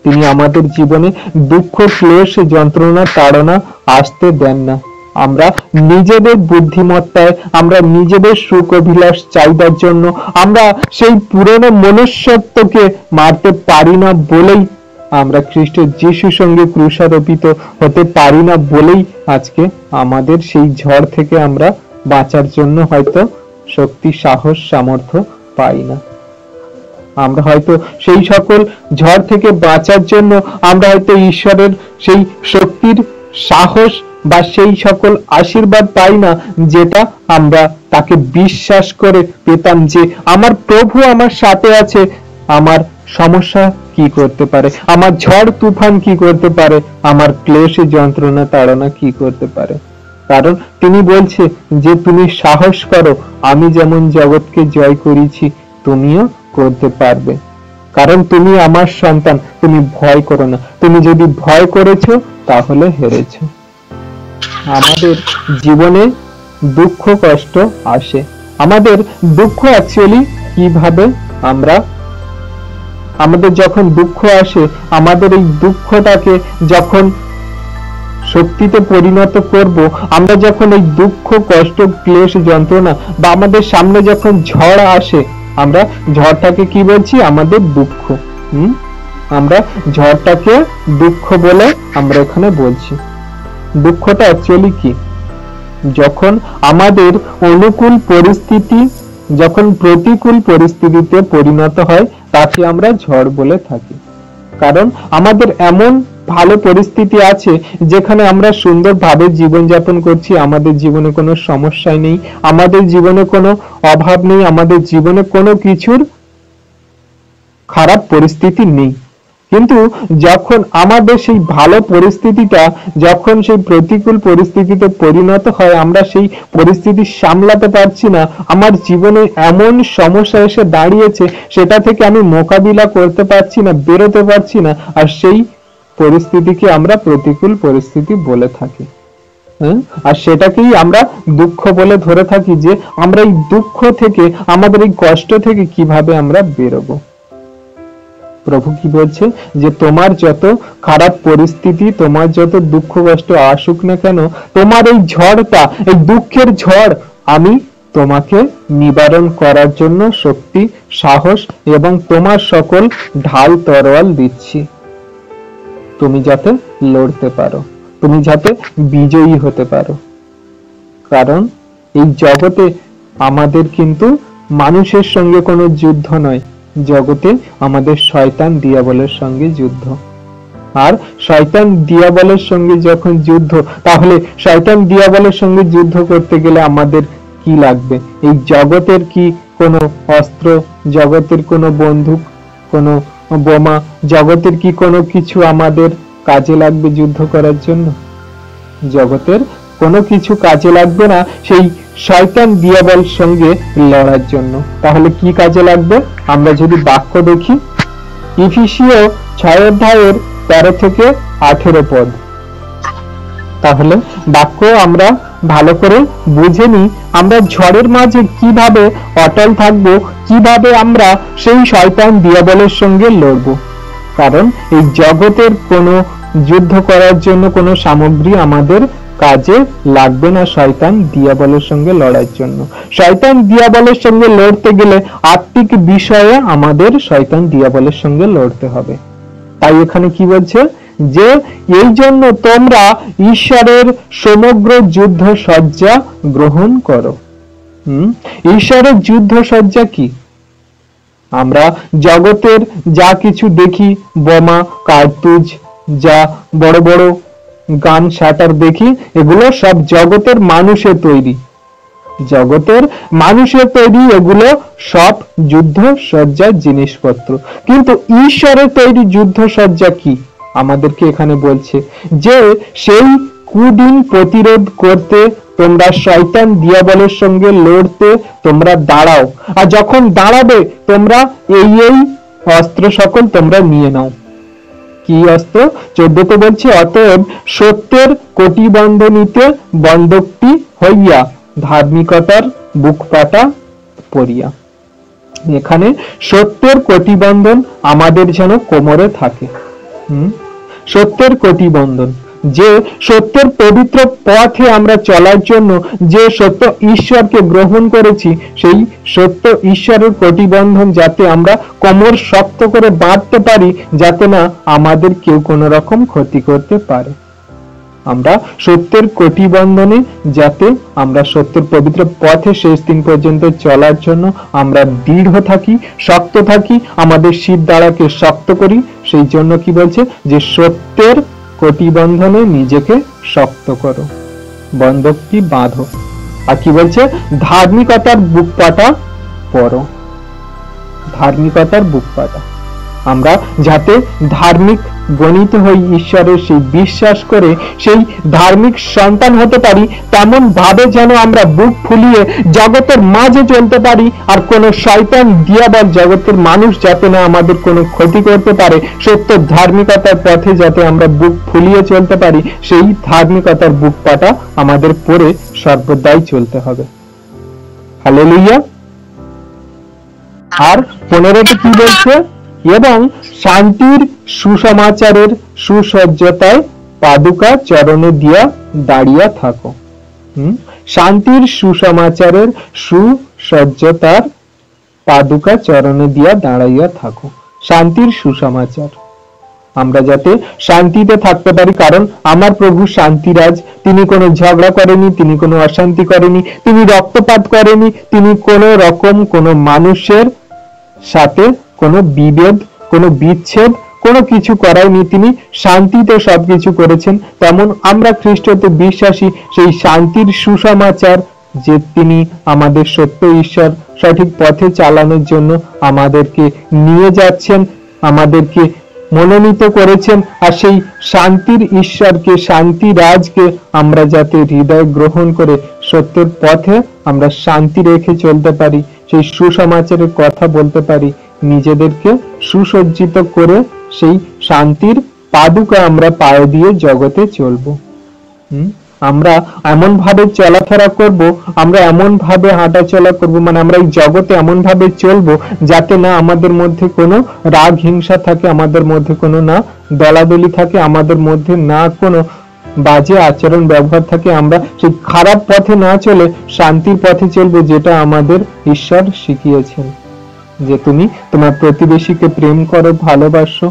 তিনি আমাদের জীবনে দুঃখ ক্লেশ যন্ত্রণা তাড়না আসতে দেন না। আমরা নিজেদের বুদ্ধিমত্তায়, আমরা নিজেদের সুখ অভিলাষ চাইবার জন্য আমরা সেই পুরনো মনুষ্যত্বকে মারতে পারি না বলেই, আমরা খ্রিস্ট যিশুর সঙ্গে ক্রুশারোপিত হতে পারি না বলেই আজকে আমাদের সেই ঝড় থেকে আমরা বাঁচার জন্য হয়তো শক্তি, সাহস, সামর্থ্য পাই না। আমরা হয়তো সেই সকল ঝড় থেকে বাঁচার জন্য আমরা হয়তো ঈশ্বরের সেই শক্তির, সাহস বা সেই সকল আশীর্বাদ পাই না যেটা আমরা তাকে বিশ্বাস করে পেতাম, যে আমার প্রভু আমার সাথে আছে, আমার সমস্যা কি করতে পারে, আমার ঝড় তুফান কি করতে পারে, আমার ক্লেশে যন্ত্রণা তাড়না কি করতে পারে। কারণ তিনি বলছে যে তুমি সাহস করো, আমি যেমন জগৎকে জয় করেছি তুমিও করতে পারবে, কারণ তুমি আমার সন্তান, তুমি ভয় করো না। তুমি যদি ভয় করেছো তাহলে হেরেছো। আমাদের জীবনে দুঃখ কষ্ট আসে, আমাদের দুঃখ অ্যাকচুয়ালি কিভাবে আমরা, আমাদের যখন দুঃখ আসে, আমাদের এই দুঃখটাকে যখন শক্তিতে পরিণত করব, আমরা যখন এই দুঃখ কষ্ট ক্লেশ যন্ত্রণা বা আমাদের সামনে যখন ঝড় আসে, আমরা ঝড়টাকে কি বলছি, আমাদের দুঃখ। আমরা ঝড়টাকে দুঃখ বলে আমরা এখানে বলছি। দুঃখটা অ্যাকচুয়ালি কি? যখন আমাদের অনুকূল পরিস্থিতি যখন প্রতিকূল পরিস্থিতিতে পরিণত হয় তাকে আমরা ঝড় বলে থাকি। কারণ আমাদের এমন ভালো পরিস্থিতি আছে যেখানে আমরা সুন্দরভাবে জীবনযাপন করছি, আমাদের জীবনে কোনো সমস্যাই নেই, আমাদের জীবনে কোনো অভাব নেই, আমাদের জীবনে কোনো কিছুর খারাপ পরিস্থিতি নেই। কিন্তু যখন আমাদের সেই ভালো পরিস্থিতিটা যখন সেই প্রতিকূল পরিস্থিতিতে পরিণত হয়, আমরা সেই পরিস্থিতি সামলাতে পারছি না, আমার জীবনে এমন সমস্যা এসে দাঁড়িয়েছে সেটা থেকে আমি মোকাবিলা করতে পারছি না, বেরোতে পারছি না, আর সেই পরিস্থিতিকে আমরা প্রতিকূল পরিস্থিতি বলে থাকি। আর সেটাকেই আমরা দুঃখ বলে ধরে থাকি, যে আমরা এই দুঃখ থেকে, আমাদের এই কষ্ট থেকে কিভাবে আমরা বেরোবো। প্রভু কি বলছে, যে তোমার যত খারাপ পরিস্থিতি, তোমার যত দুঃখ কষ্ট আসুক না কেন, তোমার এই ঝড়টা, এই দুঃখের ঝড় আমি তোমাকে নিবারণ করার জন্য শক্তি, সাহস এবং তোমার সকল ঢাল তরোয়াল দিচ্ছি, তুমি যাতে লড়তে পারো, তুমি যাতে বিজয়ী হতে পারো। কারণ এই জগতে আমাদের কিন্তু মানুষের সঙ্গে কোনো যুদ্ধ নয়, জগতে আমাদের শয়তান দিয়াবলের সঙ্গে যুদ্ধ। আর শয়তান দিয়াবলের সঙ্গে যখন যুদ্ধ, তাহলে শয়তান দিয়াবলের সঙ্গে যুদ্ধ করতে গেলে আমাদের কি লাগবে? এই জগতের কি কোনো অস্ত্র, জগতের কোনো বন্দুক, কোনো বোমা, জগতের কি কোনো কিছু আমাদের কাজে লাগবে যুদ্ধ করার জন্য? জগতের কোনো কিছু কাজে লাগবে না সেই শয়তান দিয়াবল সঙ্গে লড়ার জন্য। তাহলে কি কাজে লাগবে? আমরা যদি বাক্য দেখি, ইফিসীয় 6 অধ্যায়ের 13 থেকে 18 পদ, তাহলে বাক্য আমরা ভালো করে বুঝে নিই, আমরা ঝড়ের মাঝে কিভাবে অটল থাকবো, কিভাবে আমরা সেই শয়তান দিয়াবলের সঙ্গে লড়বো। কারণ এই জগতের কোনো যুদ্ধ করার জন্য কোনো সামগ্রী আমাদের কাজে লাগবে না শয়তান দিয়াবলের সঙ্গে লড়ার জন্য। শয়তান দিয়াবলের সঙ্গে লড়তে গেলে আত্মিক বিষয়ে আমাদের শয়তান দিয়াবলের সঙ্গে লড়তে হবে। তাই এখানে কি বলছে, যে এই জন্য তোমরা ঈশ্বরের সমগ্র যুদ্ধ সজ্জা গ্রহণ করো। ঈশ্বরের যুদ্ধ সজ্জা কি? আমরা জগতের যা কিছু দেখি, বোমা, কার্তুজ, যা বড় বড় গান শাটার দেখি, এগুলো সব জগতের মানুষের তৈরি, জগতের মানুষের তৈরি, এগুলো সব যুদ্ধ সজ্জার জিনিসপত্র। কিন্তু ঈশ্বরের তৈরি যুদ্ধ সজ্জা কি? আমাদেরকে এখানে বলছে যে সেই কুদিন প্রতিরোধ করতে তোমরা শয়তান দিয়াবলের সঙ্গে লড়তে তোমরা দাঁড়াও, আর যখন দাঁড়াবে তোমরা এই অস্ত্র সকল তোমরা নিয়ে নাও। কি অস্ত্র? 14তে বলছে, অতএব সত্যের কটিবন্ধনীতে বন্ধকটি হইয়া ধার্মিকতার বুকপাটা পরিয়া। এখানে সত্যের কটিবন্ধন আমাদের যেন কোমরে থাকে। সত্যের কটিবন্ধন, যে সত্যের পবিত্র পথে আমরা চলার জন্য যে সত্য ঈশ্বরকে গ্রহণ করেছি, সেই সত্য ঈশ্বরের কটিবন্ধন যাতে আমরা কোমর শক্ত করে বাঁধতে পারি, যাতে না আমাদের কেউ কোনো রকম ক্ষতি করতে পারে। আমরা সত্যের কটিবন্ধনে যাতে আমরা সত্যের পবিত্র পথে শেষ দিন পর্যন্ত চলার জন্য আমরা দৃঢ় থাকি, শক্ত থাকি, আমাদের শির দ্বারাকে শক্ত করি। সেই জন্য কি বলছে যে সত্যের কটিবন্ধনে নিজেকে শক্ত করো, বন্ধকটি বাঁধো। আর কি বলছে, ধার্মিকতার বুক পাটা পরো, ধার্মিকতার বুক পাটা। আমরা যাতে ধার্মিক গণিত হই, ঈশ্বরের সেই বিশ্বাস করে সেই ধার্মিক সন্তান হতে পারি, তেমন ভাবে যেন আমরা বুক ফুলিয়ে জগতের মাঝে চলতে পারি। আর কোন শয়তান দিয়াবল জগতের মানুষ যাতে না আমাদের কোনো ক্ষতি করতে পারে, সত্য ধার্মিকতার পথে যাতে আমরা বুক ফুলিয়ে চলতে পারি, সেই ধার্মিকতার বুক পাটা আমাদের পরে সর্বদাই চলতে হবে। হালেলুয়া। আর 15তে কি বলছে, এবং শান্তির সুসমাচারের সুসজ্জতায় পাদুকা চরণে দিয়া দাঁড়িয়া থাকো। শান্তির সুসমাচারের সুসজ্জতার পাদুকা চরণে দিয়া দাঁড়াইয়া থাকো। শান্তির সুসমাচার, আমরা যাতে শান্তিতে থাকতে পারি, কারণ আমার প্রভু শান্তিরাজ। তিনি কোনো ঝগড়া করেনি, তিনি কোনো অশান্তি করেনি, তিনি রক্তপাত করেনি, তিনি কোনো রকম কোনো মানুষের সাথে কোনো বিভেদ, কোনো বিচ্ছেদ, কোনো কিছু করায়নি। তিনি শান্তিতে সবকিছু করেছেন। তেমন আমরা খ্রিস্টতে বিশ্বাসী, সেই শান্তির সুসমাচার যে তিনি আমাদের সত্য ঈশ্বর সঠিক পথে চালানোর জন্য আমাদেরকে নিয়ে যাচ্ছেন, আমাদেরকে মনোনীত করেছেন। আর সেই শান্তির ঈশ্বরকে, শান্তি রাজকে আমরা যাতে হৃদয় গ্রহণ করে সত্যের পথে আমরা শান্তি রেখে চলতে পারি, সেই সুসমাচারের কথা বলতে পারি, নিজেদেরকে সুসজ্জিত করে সেই শান্তির পাদুকা আমরা পায়ে দিয়ে জগতে চলবো। আমরা এমন ভাবে চলাফেরা করব, আমরা এমন ভাবে হাঁটাচলা করব, মানে আমরা এই জগতে এমন ভাবে চলবো যাতে না আমাদের মধ্যে কোনো রাগ হিংসা থাকে, আমাদের মধ্যে কোনো না দলাদলি থাকে, আমাদের মধ্যে না কোনো বাজে আচরণ ব্যবহার থাকে। আমরা সেই খারাপ পথে না চলে শান্তির পথে চলবো, যেটা আমাদের ঈশ্বর শিখিয়েছেন, যে তুমি তোমার প্রতিবেশীকে প্রেম করো, ভালোবাসো,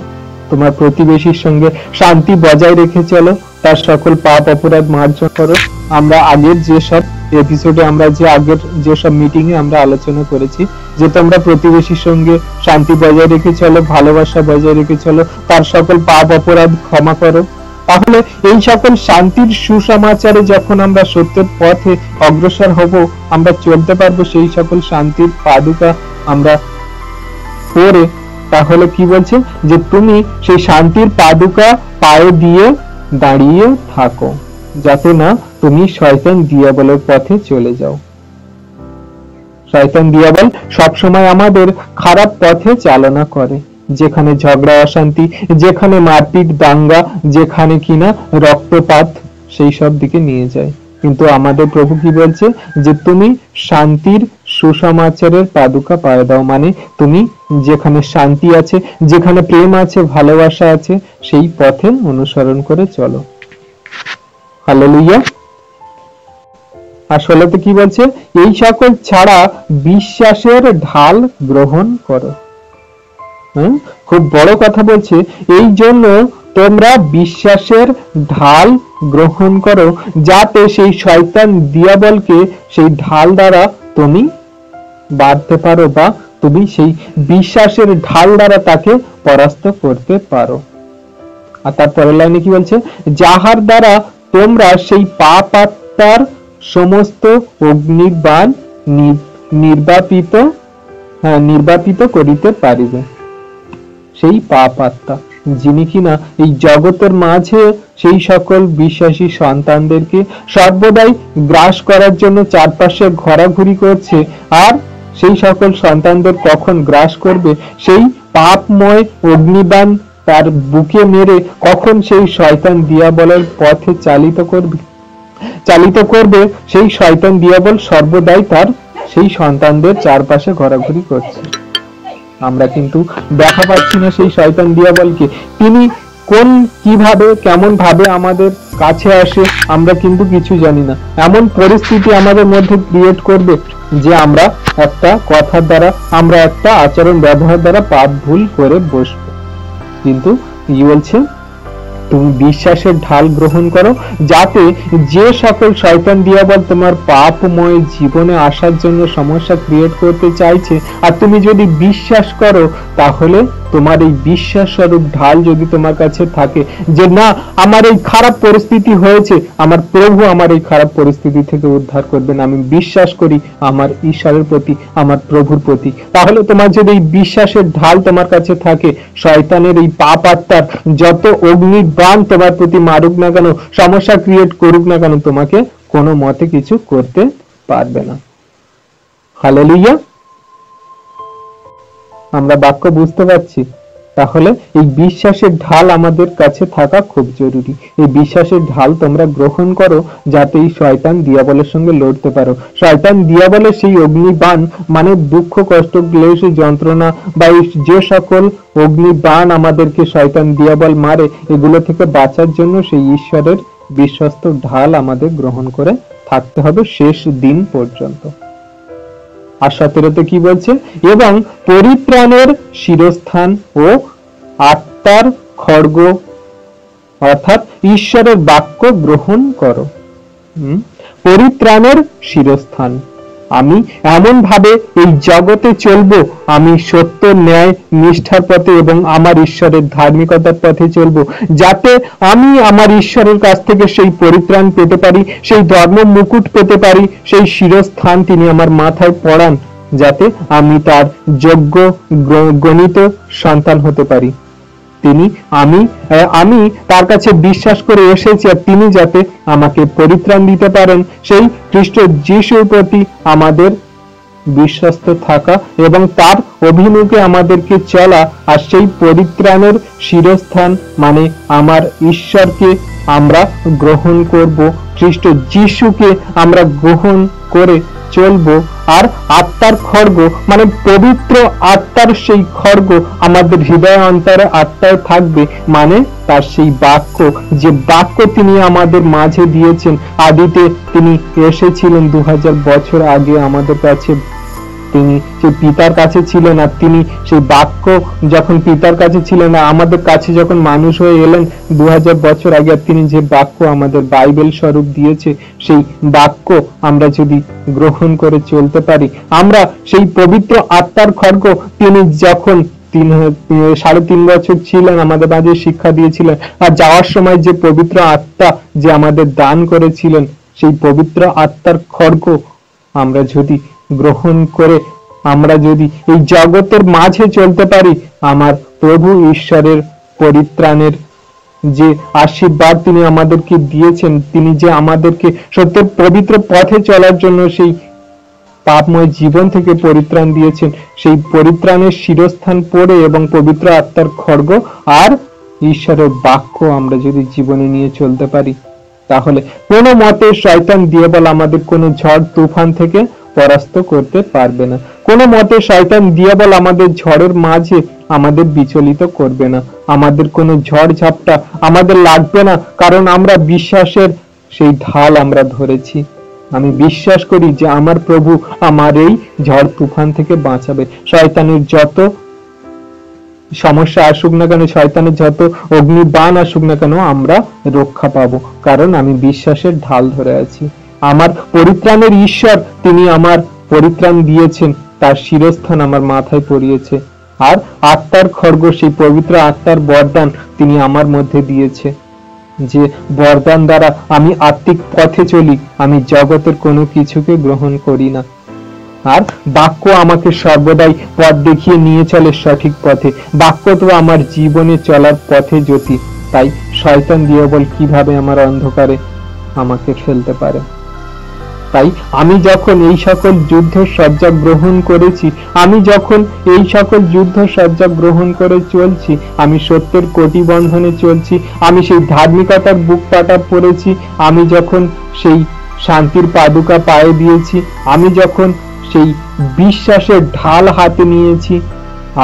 তোমার প্রতিবেশীর সঙ্গে শান্তি বজায় রেখে চলো, তার সকল পাপ অপরাধ মার্জন করো। আমরা আগের যেসব এপিসোডে, আমরা যে আগের যেসব মিটিং এ আমরা আলোচনা করেছি, যে তোমরা প্রতিবেশীর সঙ্গে শান্তি বজায় রেখে চলো, ভালোবাসা বজায় রেখে চলো, তার সকল পাপ অপরাধ ক্ষমা করো। তাহলে এই সকল শান্তির সুসমাচারে যখন আমরা সত্যের পথে অগ্রসর হব, আমরা চলতে পারবো সেই সকল শান্তির পাদুকা আমরা পরে। তাহলে কি বলছে, যে তুমি সেই শান্তির পাদুকা পায়ে দিয়ে দাঁড়িয়ে থাকো, যাতে না তুমি শয়তান দিয়াবলের পথে চলে যাও। শয়তান দিয়াবল সবসময় আমাদের খারাপ পথে চালনা করে, যেখানে ঝগড়া অশান্তি, যেখানে মারপিট দাঙ্গা, যেখানে কিনা রক্তপাত, সেই সব দিকে নিয়ে যায়। কিন্তু আমাদের প্রভু কি বলছে, যে তুমি শান্তির সুসমাচারের পাদুকা পায়ে দাও, মানে তুমি যেখানে শান্তি আছে, যেখানে প্রেম আছে, ভালোবাসা আছে, সেই পথে অনুসরণ করে চলো। হালেলুয়া। আসলে তো কি বলছে, এই সকল ছাড়া বিশ্বাসের ঢাল গ্রহণ করো। খুব বড় কথা বলছে, এই জন্য তোমরা বিশ্বাসের ঢাল গ্রহণ করো, যাতে সেই শয়তান দিয়াবলকে সেই ঢাল দ্বারা তুমি বাঁধতে পারো, বা তুমি সেই বিশ্বাসের ঢাল দ্বারা তাকে পরাস্ত করতে পারো। আর তারপরের লাইনে কি বলছে, যাহার দ্বারা তোমরা সেই পাপ আত্মার সমস্ত অগ্নিবাণ নির্বাপিত করিতে পারিবে। সেই পাপ আত্মা, যিনি কিনা এই জগতের মাঝে সেই সকল বিশ্বাসী সন্তানদেরকে সর্বদাই গ্রাস করার জন্য চারপাশে ঘোরাঘুরি করছে। আর সেই সকল সন্তানদের কখন গ্রাস করবে, সেই পাপময় অগ্নিবাণ তার বুকে মেরে কখন সেই শয়তান দিয়াবলের পথে চালিত করবে, সেই শয়তান দিয়াবল সর্বদাই তার সেই সন্তানদের চারপাশে ঘোরাঘুরি করছে। আমরা কিন্তু দেখা পাচ্ছি না সেই শয়তান দিয়াবলকে। তিনি কোন কিভাবে কেমন ভাবে আমাদের কাছে আসে আমরা কিন্তু কিছু জানি না। এমন পরিস্থিতি আমাদের মধ্যে ক্রিয়েট করবে যে আমরা একটা কথার দ্বারা, আমরা একটা আচরণ ব্যবহার দ্বারা পাপ ভুল করে বসবো। কিন্তু কি বলছে, তুমি বিশ্বাসের ঢাল গ্রহণ করো, যাতে যে সকল শয়তান দিয়াবল তোমার পাপময় জীবনে আসার জন্য সমস্যা ক্রিয়েট করতে চাইছে, আর তুমি যদি বিশ্বাস করো, তাহলে তোমার এই বিশ্বাস স্বরূপ ঢাল যদি তোমার কাছে থাকে যে না, আমার এই খারাপ পরিস্থিতি হয়েছে, আমার প্রভু আমার এই খারাপ পরিস্থিতি থেকে উদ্ধার করবেন, আমি বিশ্বাস করি আমার ঈশ্বরের প্রতি, আমার প্রভুর প্রতি, তাহলে তোমার যদি এই বিশ্বাসের ঢাল তোমার কাছে থাকে, শয়তানের এই পাপ আত্মার যত অগ্নি বাণ তোমার প্রতি মারুক না কেন, সমস্যা ক্রিয়েট করুক না কেন, তোমাকে কোনো মতে কিছু করতে পারবে না। হালেলুয়া। আমরা বাক্য বুঝতে পারছি? তাহলে এই বিশ্বাসের ঢাল আমাদের কাছে থাকা খুব জরুরি। এই বিশ্বাসের ঢাল তোমরা গ্রহণ করো, যাতে এই শয়তান দিয়াবলের সঙ্গে লড়তে পারো। শয়তান দিয়াবলের সেই অগ্নিবাণ, মানে দুঃখ, কষ্ট, ক্লেশ, যন্ত্রণা বা যে সকল অগ্নিবাণ আমাদেরকে শয়তান দিয়াবল মারে, এগুলো থেকে বাঁচার জন্য সেই ঈশ্বরের বিশ্বস্ত ঢাল আমাদের গ্রহণ করে থাকতে হবে শেষ দিন পর্যন্ত। আর 17তে কি বলছে, এবং পরিত্রাণের শিরস্থান ও আত্মার খড়গ অর্থাৎ ঈশ্বরের বাক্য গ্রহণ করো। পরিত্রাণের শিরস্থান, আমি এমন ভাবে এই জগতে চলবো, আমি সত্য, ন্যায়, নিষ্ঠার পথে এবং আমার ঈশ্বরের ধার্মিকতার পথে চলবো, যাতে আমি আমার ঈশ্বরের কাছ থেকে সেই পরিত্রাণ পেতে পারি, সেই ধর্ম মুকুট পেতে পারি, সেই শিরস্থান তিনি আমার মাথায় পড়ান, যাতে আমি তার যোগ্য গণিত সন্তান হতে পারি। আমি তার কাছে বিশ্বাস করে এসেছি, আর তিনি যাতে আমাকে পরিত্রাণ দিতে পারেন, সেই খ্রিস্ট যিশুর প্রতি আমাদের বিশ্বস্ত থাকা এবং তার অভিমুখে আমাদেরকে চলা, আর সেই পরিত্রাণের শিরস্থান মানে আমার ঈশ্বরকে আমরা গ্রহণ করব, খ্রিস্ট যিশুকে আমরা গ্রহণ করে চলবো, আর আত্মার খড়গ মানে পবিত্র আত্মার সেই খড়গ আমাদের হৃদয় অন্তরে আত্মায় থাকবে, মানে তার সেই বাক্য, যে বাক্য তিনি আমাদের মাঝে দিয়েছেন। আদিতে তিনি এসেছিলেন 2000 বছর আগে আমাদের কাছে, তিনি সেই পিতার কাছে ছিলেন, আর তিনি সেই বাক্য যখন পিতার কাছে ছিলেন, আমাদের কাছে যখন মানুষ হয়ে এলেন 2000 বছর আগে, আর তিনি যে বাক্য আমাদের বাইবেল স্বরূপ দিয়েছে, সেই বাক্য আমরা যদি গ্রহণ করে চলতে পারি, আমরা সেই পবিত্র আত্মার খড়গ, তিনি যখন 3.5 বছর ছিলেন আমাদের মাঝে শিক্ষা দিয়েছিলেন, আর যাওয়ার সময় যে পবিত্র আত্মা যে আমাদের দান করেছিলেন, সেই পবিত্র আত্মার খড়গ আমরা যদি গ্রহণ করে আমরা যদি এই জগতের মাঝে চলতে পারি, আমার প্রভু ঈশ্বরের পরিত্রাণের যে আশীর্বাদ তিনি আমাদেরকে দিয়েছেন, তিনি যে আমাদেরকে সত্যের পবিত্র পথে চলার জন্য সেই পাপময় জীবন থেকে পরিত্রাণ দিয়েছেন, সেই পরিত্রাণের শিরস্থান পড়ে এবং পবিত্র আত্মার খড়গ আর ঈশ্বরের বাক্য আমরা যদি জীবনে নিয়ে চলতে পারি, তাহলে কোনো মতে শয়তান দিয়াবল আমাদের কোনো ঝড় তুফান থেকে পরাস্ত করতে পারবে না। কোনো মতে শয়তান দিয়াবল আমাদের ঝড়ের মাঝে আমাদের বিচলিত করবে না, আমাদের কোনো ঝড় ঝাপটা আমাদের লাগবে না, কারণ আমরা বিশ্বাসের সেই ঢাল আমরা ধরেছি। আমি বিশ্বাস করি যে আমার প্রভু আমার এই ঝড় তুফান থেকে বাঁচাবে। শয়তানের যত সমস্যা আসুক না কেন, শয়তানের যত অগ্নিবাণ আসুক না কেন, আমরা রক্ষা পাবো, কারণ আমি বিশ্বাসের ঢাল ধরে আছি। আমার পরিত্রাণের ঈশ্বর তিনি আমার পরিত্রাণ দিয়েছেন, তার শিরস্থান আমার মাথায় পড়িয়েছে, আর আত্মার খড়গ সেই পবিত্র আত্মার বরদান তিনি আমার মধ্যে দিয়েছে, যে বরদান দ্বারা আমি আত্মিক পথে চলি, আমি জগতের কোনো কিছুকে গ্রহণ করি না। আর বাক্য আমাকে সর্বদাই পথ দেখিয়ে নিয়ে চলে সঠিক পথে। বাক্য তো আমার জীবনে চলার পথে জ্যোতি। তাই শয়তান দিয়াবল কিভাবে আমার অন্ধকারে আমাকে ফেলতে পারে? তাই আমি যখন এই সকল যুদ্ধ সজ্জা গ্রহণ করেছি, আমি যখন এই সকল যুদ্ধ সজ্জা গ্রহণ করে চলছি, আমি সত্যের কোটি বন্ধনে চলছি, আমি সেই ধার্মিকতার বুক পাটা পড়েছি, আমি যখন সেই শান্তির পাদুকা পায়ে দিয়েছি, আমি যখন সেই বিশ্বাসের ঢাল হাতে নিয়েছি,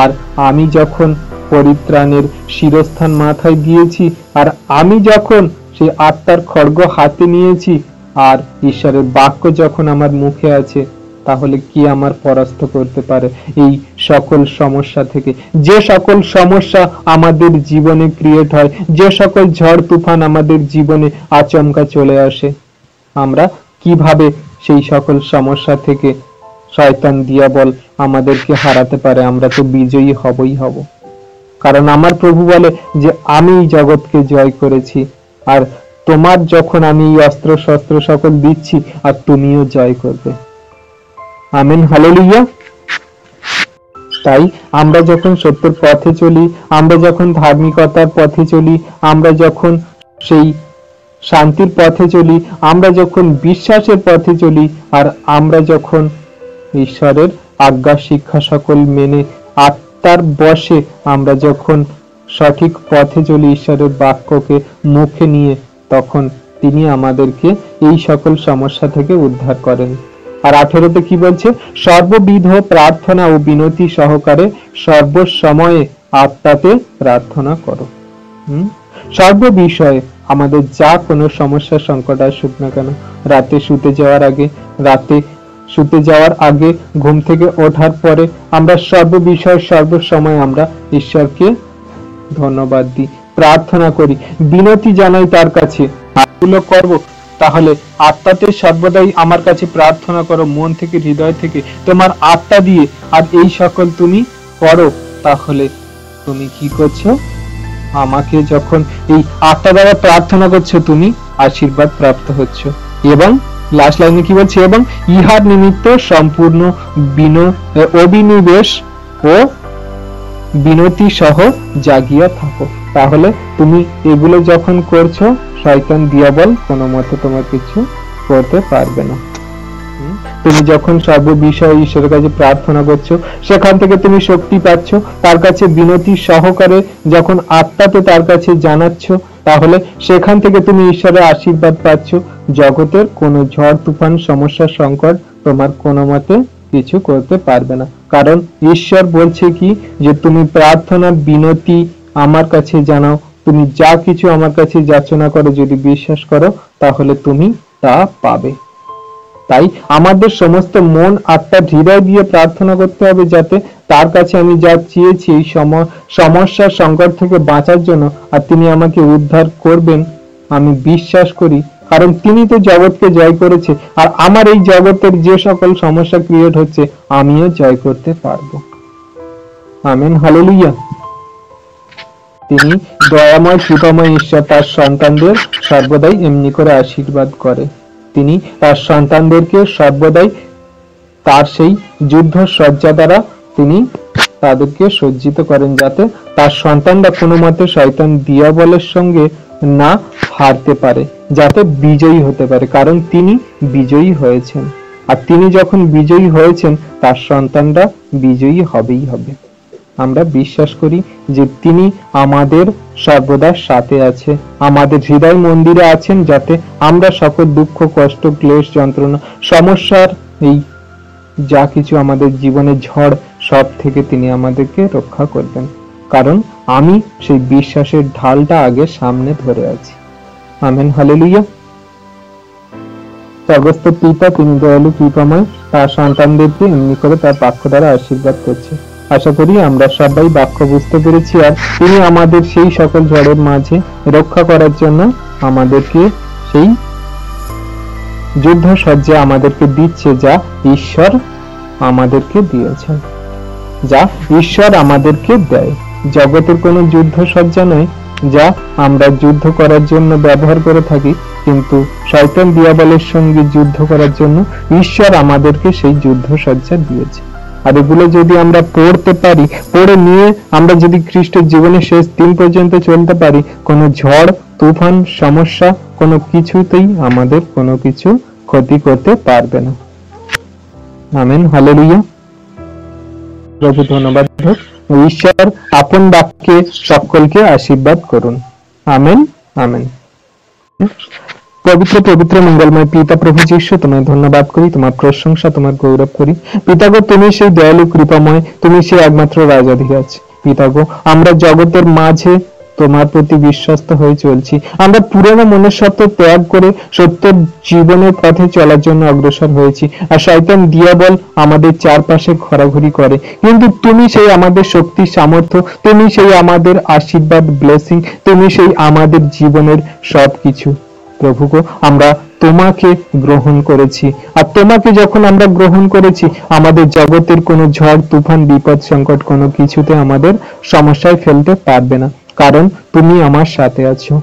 আর আমি যখন পরিত্রাণের শিরস্থান মাথায় দিয়েছি, আর আমি যখন সেই আত্মার খড়গ হাতে নিয়েছি আর ঈশ্বরের বাক্য যখন আমার মুখে আছে, তাহলে কি আমার পরাস্ত করতে পারে এই সকল সমস্যা থেকে? যে সকল সমস্যা আমাদের জীবনে ক্রিয়েট হয়, যে সকল ঝড় তুফান আমাদের জীবনে আচমকা চলে আসে, আমরা কিভাবে সেই সকল সমস্যা থেকে শয়তান দিয়াবল আমাদেরকে হারাতে পারে? আমরা তো বিজয়ী হবই হব, কারণ আমার প্রভু বলে যে আমি এই জগৎকে জয় করেছি, আর তোমার যখন আমি এই অস্ত্র শস্ত্র সকল দিচ্ছি, আর তুমিও জয় করবে। Amen, hallelujah. তাই আমরা যখন সত্যের পথে চলি, আমরা যখন ধার্মিকতার পথে চলি, আমরা যখন সেই শান্তির পথে চলি, আমরা যখন বিশ্বাসের পথে চলি, আর আমরা যখন ঈশ্বরের আজ্ঞা শিক্ষা সকল মেনে আত্মার বশে আমরা যখন সঠিক পথে চলি, ঈশ্বরের বাক্যকে মুখে নিয়ে, তখন তিনি আমাদেরকে এই সকল সমস্যা থেকে উদ্ধার করেন। আর 18তে কি বলছে? সর্ববিধ প্রার্থনা ও বিনতি সহকারে সর্বসময়ে আত্মাতে প্রার্থনা করো। সর্ব বিষয়ে আমাদের যা কোনো সমস্যা সংকট আসুক না কেন, রাতে শুতে যাওয়ার আগে ঘুম থেকে ওঠার পরে আমরা সর্ব বিষয় সর্বসময় আমরা ঈশ্বরকে ধন্যবাদ দিই, প্রার্থনা করি, বিনতি জানাই তার কাছে। এগুলো করব, তাহলে আত্মাতে সর্বদাই আমার কাছে প্রার্থনা করো, মন থেকে হৃদয় থেকে তোমার আত্মা দিয়ে, আর এই সকল তুমি করো, তাহলে তুমি কি করছো? আমাকে যখন এই আত্মা দ্বারা প্রার্থনা করছো, তুমি আশীর্বাদ প্রাপ্ত হচ্ছ। এবং লাস্ট লাইনে কি বলছে? এবং ইহার নিমিত্ত সম্পূর্ণ অবিনিবেশ ও বিনতি সহ জাগিয়া থাকো। তাহলে তুমি এগুলো যখন করছো, শয়তান দিয়াবল কোনো মতে তোমার কিছু করতে পারবে না। তুমি যখন সর্ব বিষয়ে ঈশ্বরের কাছে প্রার্থনা করছো, সেখান থেকে তুমি শক্তি পাচ্ছ, তার কাছে বিনতি সহকারে যখন আত্মাতে তার কাছে জানাচ্ছ, তাহলে সেখান থেকে তুমি ঈশ্বরের আশীর্বাদ পাচ্ছ। জগতের কোনো ঝড় তুফান সমস্যা সংকট তোমার কোনো মতে কিছু করতে পারবে না, কারণ ঈশ্বর বলছে কি, যে তুমি প্রার্থনা বিনতি আমার কাছে জানাও, তুমি যা কিছু আমার কাছে যাচনা করো, যদি বিশ্বাস করো, তাহলে তুমি তা পাবে। তাই আমাদের সমস্ত মন আত্মা হৃদয় দিয়ে প্রার্থনা করতে হবে, যাতে তার কাছে আমি যা চেয়েছি এই সমস্যা সংকট থেকে বাঁচার জন্য, আর তিনি আমাকে উদ্ধার করবেন, আমি বিশ্বাস করি, কারণ তিনি তো জগৎকে জয় করেছে, আর আমার এই জগতের যে সকল সমস্যা ক্রিয়েট হচ্ছে, আমিও জয় করতে পারবো। Amen, hallelujah. তিনি দয়াময় কৃপাময় ঈশ্বর তার সন্তানদের সর্বদাই এমনি করে আশীর্বাদ করে। তিনি তার সন্তানদেরকে সর্বদাই তার সেই যুদ্ধ সজ্জা দ্বারা তিনি তাদেরকে সজ্জিত করেন, যাতে তার সন্তানরা কোনো মতে শয়তান দিয়াবলের সঙ্গে না হারতে পারে, যাতে বিজয়ী হতে পারে, কারণ তিনি বিজয়ী হয়েছেন। আর তিনি যখন বিজয়ী হয়েছেন, তার সন্তানরা বিজয়ী হবেই হবে। আমরা বিশ্বাস করি যে তিনি আমাদের সর্বদা সাথে আছে, আমাদের হৃদয় মন্দিরে আছেন, যাতে আমরা সকল দুঃখ কষ্ট ক্লেশ যন্ত্রণা সমস্যার এই যা কিছু আমাদের জীবনে ঝড়, সব থেকে তিনি আমাদেরকে রক্ষা করবেন, কারণ আমি সেই বিশ্বাসের ঢালটা আগে সামনে ধরে আছি। Amen, hallelujah. স্বর্গস্থ পিতা তিনি দয়ালু কৃপাময়, তার সন্তানদেরকে এমনি করে তার বাক্য দ্বারা আশীর্বাদ করছে। আশা করি আমরা সবাই বাক্য বুঝতে পেরেছি, আর তিনি আমাদের সেই সকল ঝড়ের মাঝে রক্ষা করার জন্য আমাদেরকে সেই যুদ্ধ সজ্জা আমাদেরকে দিচ্ছে, যা ঈশ্বর আমাদেরকে দিয়েছেন, যা ঈশ্বর আমাদেরকে দেয়। জগতের কোনো যুদ্ধ সজ্জা নয় যা আমরা যুদ্ধ করার জন্য ব্যবহার করে থাকি, কিন্তু শয়তান দিয়াবলের সঙ্গে যুদ্ধ করার জন্য ঈশ্বর আমাদেরকে সেই যুদ্ধ সজ্জা দিয়েছে। আর এগুলো যদি আমরা পড়তে পারি, পড়ে নিয়ে আমরা যদি খ্রিস্টের জীবনের শেষ দিন পর্যন্ত চলতে পারি, কোনো ঝড় তুফান সমস্যা কোনো কিছুতেই আমাদের কোনো কিছু ক্ষতি করতে পারবে না। Amen, hallelujah. প্রভু ধন্যবাদ হোক। ঈশ্বর আপন বাক্যে সকলকে আশীর্বাদ করুন। Amen, amen. পবিত্র পবিত্র মঙ্গলময় পিতা প্রভু যীশু, তোমায় ধন্যবাদ করি, তোমার প্রশংসা, তোমার গৌরব করি। পিতাগো, তুমি সেই দয়ালু কৃপাময়, তুমি সেই একমাত্র রাজাধিরাজ। পিতা গো, আমরা জগতের মাঝে তোমার প্রতি বিশ্বস্ত হয়ে চলছি। আমরা পুরনো মনুষ্যত্ব ত্যাগ করে সত্য জীবনের পথে চলার জন্য অগ্রসর হয়েছি। আর শয়তান দিয়াবল আমাদের চারপাশে ঘোরাঘুরি করে, কিন্তু তুমি সেই আমাদের শক্তি সামর্থ্য, তুমি সেই আমাদের আশীর্বাদ ব্লেসিং, তুমি সেই আমাদের জীবনের সবকিছু। প্রভু গো, আমরা তোমাকে গ্রহণ করেছি, আর তোমাকে যখন আমরা গ্রহণ করেছি, আমাদের জগতের কোনো ঝড় তুফান বিপদ সংকট কোনো কিছুতে আমাদের সমস্যায় ফেলতে পারবে না, কারণ তুমি আমার সাথে আছো।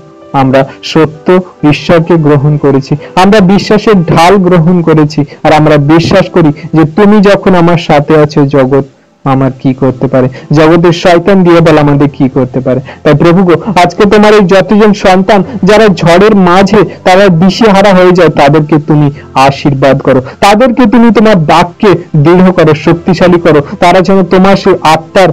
আমরা সত্য ঈশ্বরকে গ্রহণ করেছি, আমরা বিশ্বাসের ঢাল গ্রহণ করেছি, আর আমরা বিশ্বাস করি যে তুমি যখন আমার সাথে আছো, জগৎ আমার কি করতে পারে, জগতের শয়তান দিয়ে বল আমাদের কি করতে পারে। তাই প্রভু গো, আজকে তোমার এই যতজন সন্তান যারা ঝড়ের মাঝে তারা দিশেহারা হয়ে যায়, তাদেরকে তুমি আশীর্বাদ করো, তাদেরকে তুমি তোমার বাক্যে দৃঢ় করো, শক্তিশালী করো। তারা যেন তোমার সেই আত্মার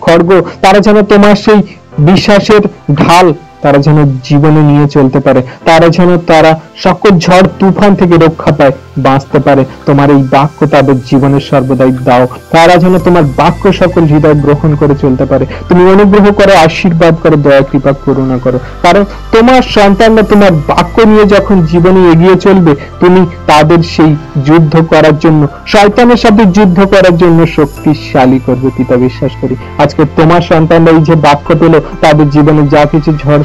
খড়গ, তারা যেন তোমার সেই বিশ্বাসের ঢাল তারা যেন জীবনে নিয়ে চলতে পারে, তারা যেন তারা সকল ঝড় তুফান থেকে রক্ষা পায়, বাঁচতে পারে। তোমার এই বাক্য তাদের জীবনের সর্বদাই দাও, তারা যেন তোমার বাক্য সকল হৃদয় গ্রহণ করে চলতে পারে। তুমি অনুগ্রহ করো, আশীর্বাদ করো, দয়া কৃপা করুণা করো, কারণ তোমার সন্তানরা তোমার বাক্য নিয়ে যখন জীবনে এগিয়ে চলবে, তুমি তাদের সেই যুদ্ধ করার জন্য, শয়তানের সাথে যুদ্ধ করার জন্য শক্তিশালী করবে পিতা, বিশ্বাস করি। আজকে তোমার সন্তানরা এই যে বাক্য পেল, তাদের জীবনে যা কিছু ঝড়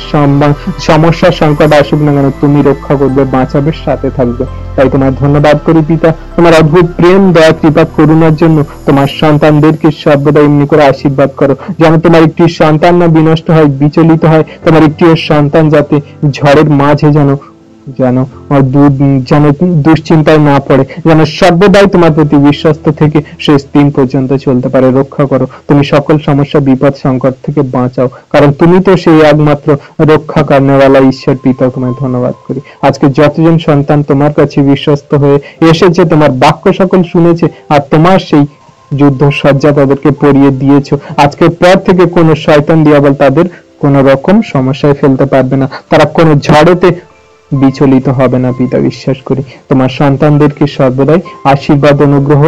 সমস্যা সংকট আসুক না কেন, তুমি রক্ষা করবে, বাঁচাবে, সাথে থাকবে। তাই তোমার ধন্যবাদ করি পিতা, তোমার অদ্ভুত প্রেম দয়া কৃপা করুণার জন্য। তোমার সন্তানদেরকে সর্বদা এমনি করে আশীর্বাদ করো, যেন তোমার একটি সন্তান না বিনষ্ট হয়, বিচলিত হয়, তোমার একটিও সন্তান যাতে ঝড়ের মাঝে যেন দুশ্চিন্তায় না পড়ে, যেন সর্বদাই তোমার প্রতি বিশ্বস্ত থেকে শেষ দিন পর্যন্ত চলতে পারে। রক্ষা করো, তুমি সকল সমস্যা বিপদ সংকট থেকে বাঁচাও, কারণ তুমি তো সেই একমাত্র রক্ষা করনেওয়ালা ঈশ্বর পিতা। তোমায় ধন্যবাদ করি। আজকে যতজন সন্তান তোমার কাছে বিশ্বস্ত হয়ে এসেছে, তোমার বাক্য সকল শুনেছে, আর তোমার সেই যুদ্ধ সজ্জা তাদেরকে পরিয়ে দিয়েছো, আজকের পর থেকে কোনো শয়তান দিয়াবল তাদের কোন রকম সমস্যায় ফেলতে পারবে না, তারা কোনো ঝড়েতে বিচলিত হবে না পিতা, বিশ্বাস করি। তোমার সন্তানদেরকে সর্বদাই আশীর্বাদ অনুগ্রহ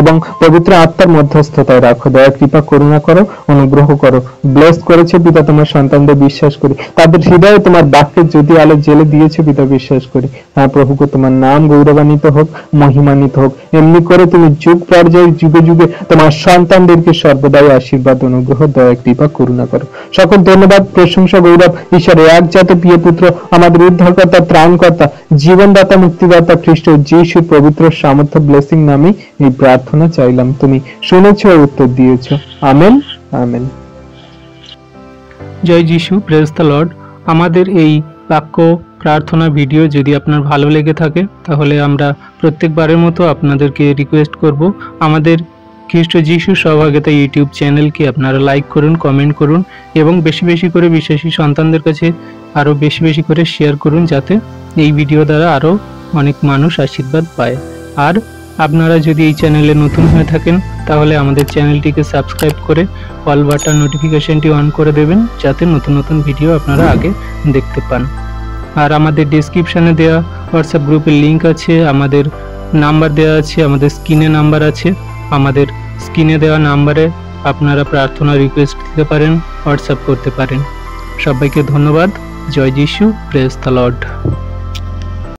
এবং পবিত্র আত্মার মধ্যস্থতায় রাখো, দয়া কৃপা করুণা করো, অনুগ্রহ করো। ব্লেস করেছে পিতা তোমার সন্তানদের, বিশ্বাস করি। তাদের হৃদয়ে তোমার বাক্যের জ্যোতি আলো জেলে দিয়েছে পিতা, বিশ্বাস করি। হ্যাঁ প্রভুকে, তোমার নাম গৌরবান্বিত হোক, মহিমান্বিত হোক। এমনি করে তুমি যুগ পর্যায়ে যুগে যুগে তোমার সন্তানদেরকে সর্বদাই আশীর্বাদ অনুগ্রহ দয়া কৃপা করুণা করো। সকল ধন্যবাদ প্রশংসা গৌরব ঈশ্বরের একজাত প্রিয় পুত্র, আমাদের উদ্ধারকর্তা, ত্রাণকর্তা, জীবনদাতা, মুক্তিদাতা খ্রিস্ট যিশুর পবিত্র সামর্থ্য ব্লেসিং নামে এই প্রার্থনা চাইলাম। তুমি শুনেছ ও উত্তর দিয়েছ। Amen, amen. জয় যিশু, প্রেজ দ্য লর্ড। আমাদের এই বাক্য প্রার্থনা ভিডিও যদি আপনার ভালো লেগে থাকে, তাহলে আমরা প্রত্যেকবারের মতো আপনাদেরকে রিকোয়েস্ট করব, আমাদের খ্রিস্ট যিশু সহভাগিতা ইউটিউব চ্যানেলকে আপনারা লাইক করুন, কমেন্ট করুন, এবং বেশি বেশি করে বিশ্বাসী সন্তানদের কাছে আরও বেশি বেশি করে শেয়ার করুন, যাতে এই ভিডিও দ্বারা আরও অনেক মানুষ আশীর্বাদ পায়। আর আপনারা যদি এই চ্যানেলে নতুন হয়ে থাকেন, তাহলে আমাদের চ্যানেলটিকে সাবস্ক্রাইব করে অল বাটন নোটিফিকেশনটি অন করে দেবেন, যাতে নতুন নতুন ভিডিও আপনারা আগে দেখতে পান। আর আমাদের ডেসক্রিপশানে দেওয়া হোয়াটসঅ্যাপ গ্রুপের লিঙ্ক আছে, আমাদের নাম্বার দেওয়া আছে, আমাদের স্ক্রিনে নাম্বার আছে। আমাদের স্ক্রিনে দেওয়া নাম্বারে আপনারা প্রার্থনা রিকোয়েস্ট দিতে পারেন, হোয়াটসঅ্যাপ করতে পারেন। সবাইকে ধন্যবাদ। জয় যিশু, প্রেজ দ্য লর্ড।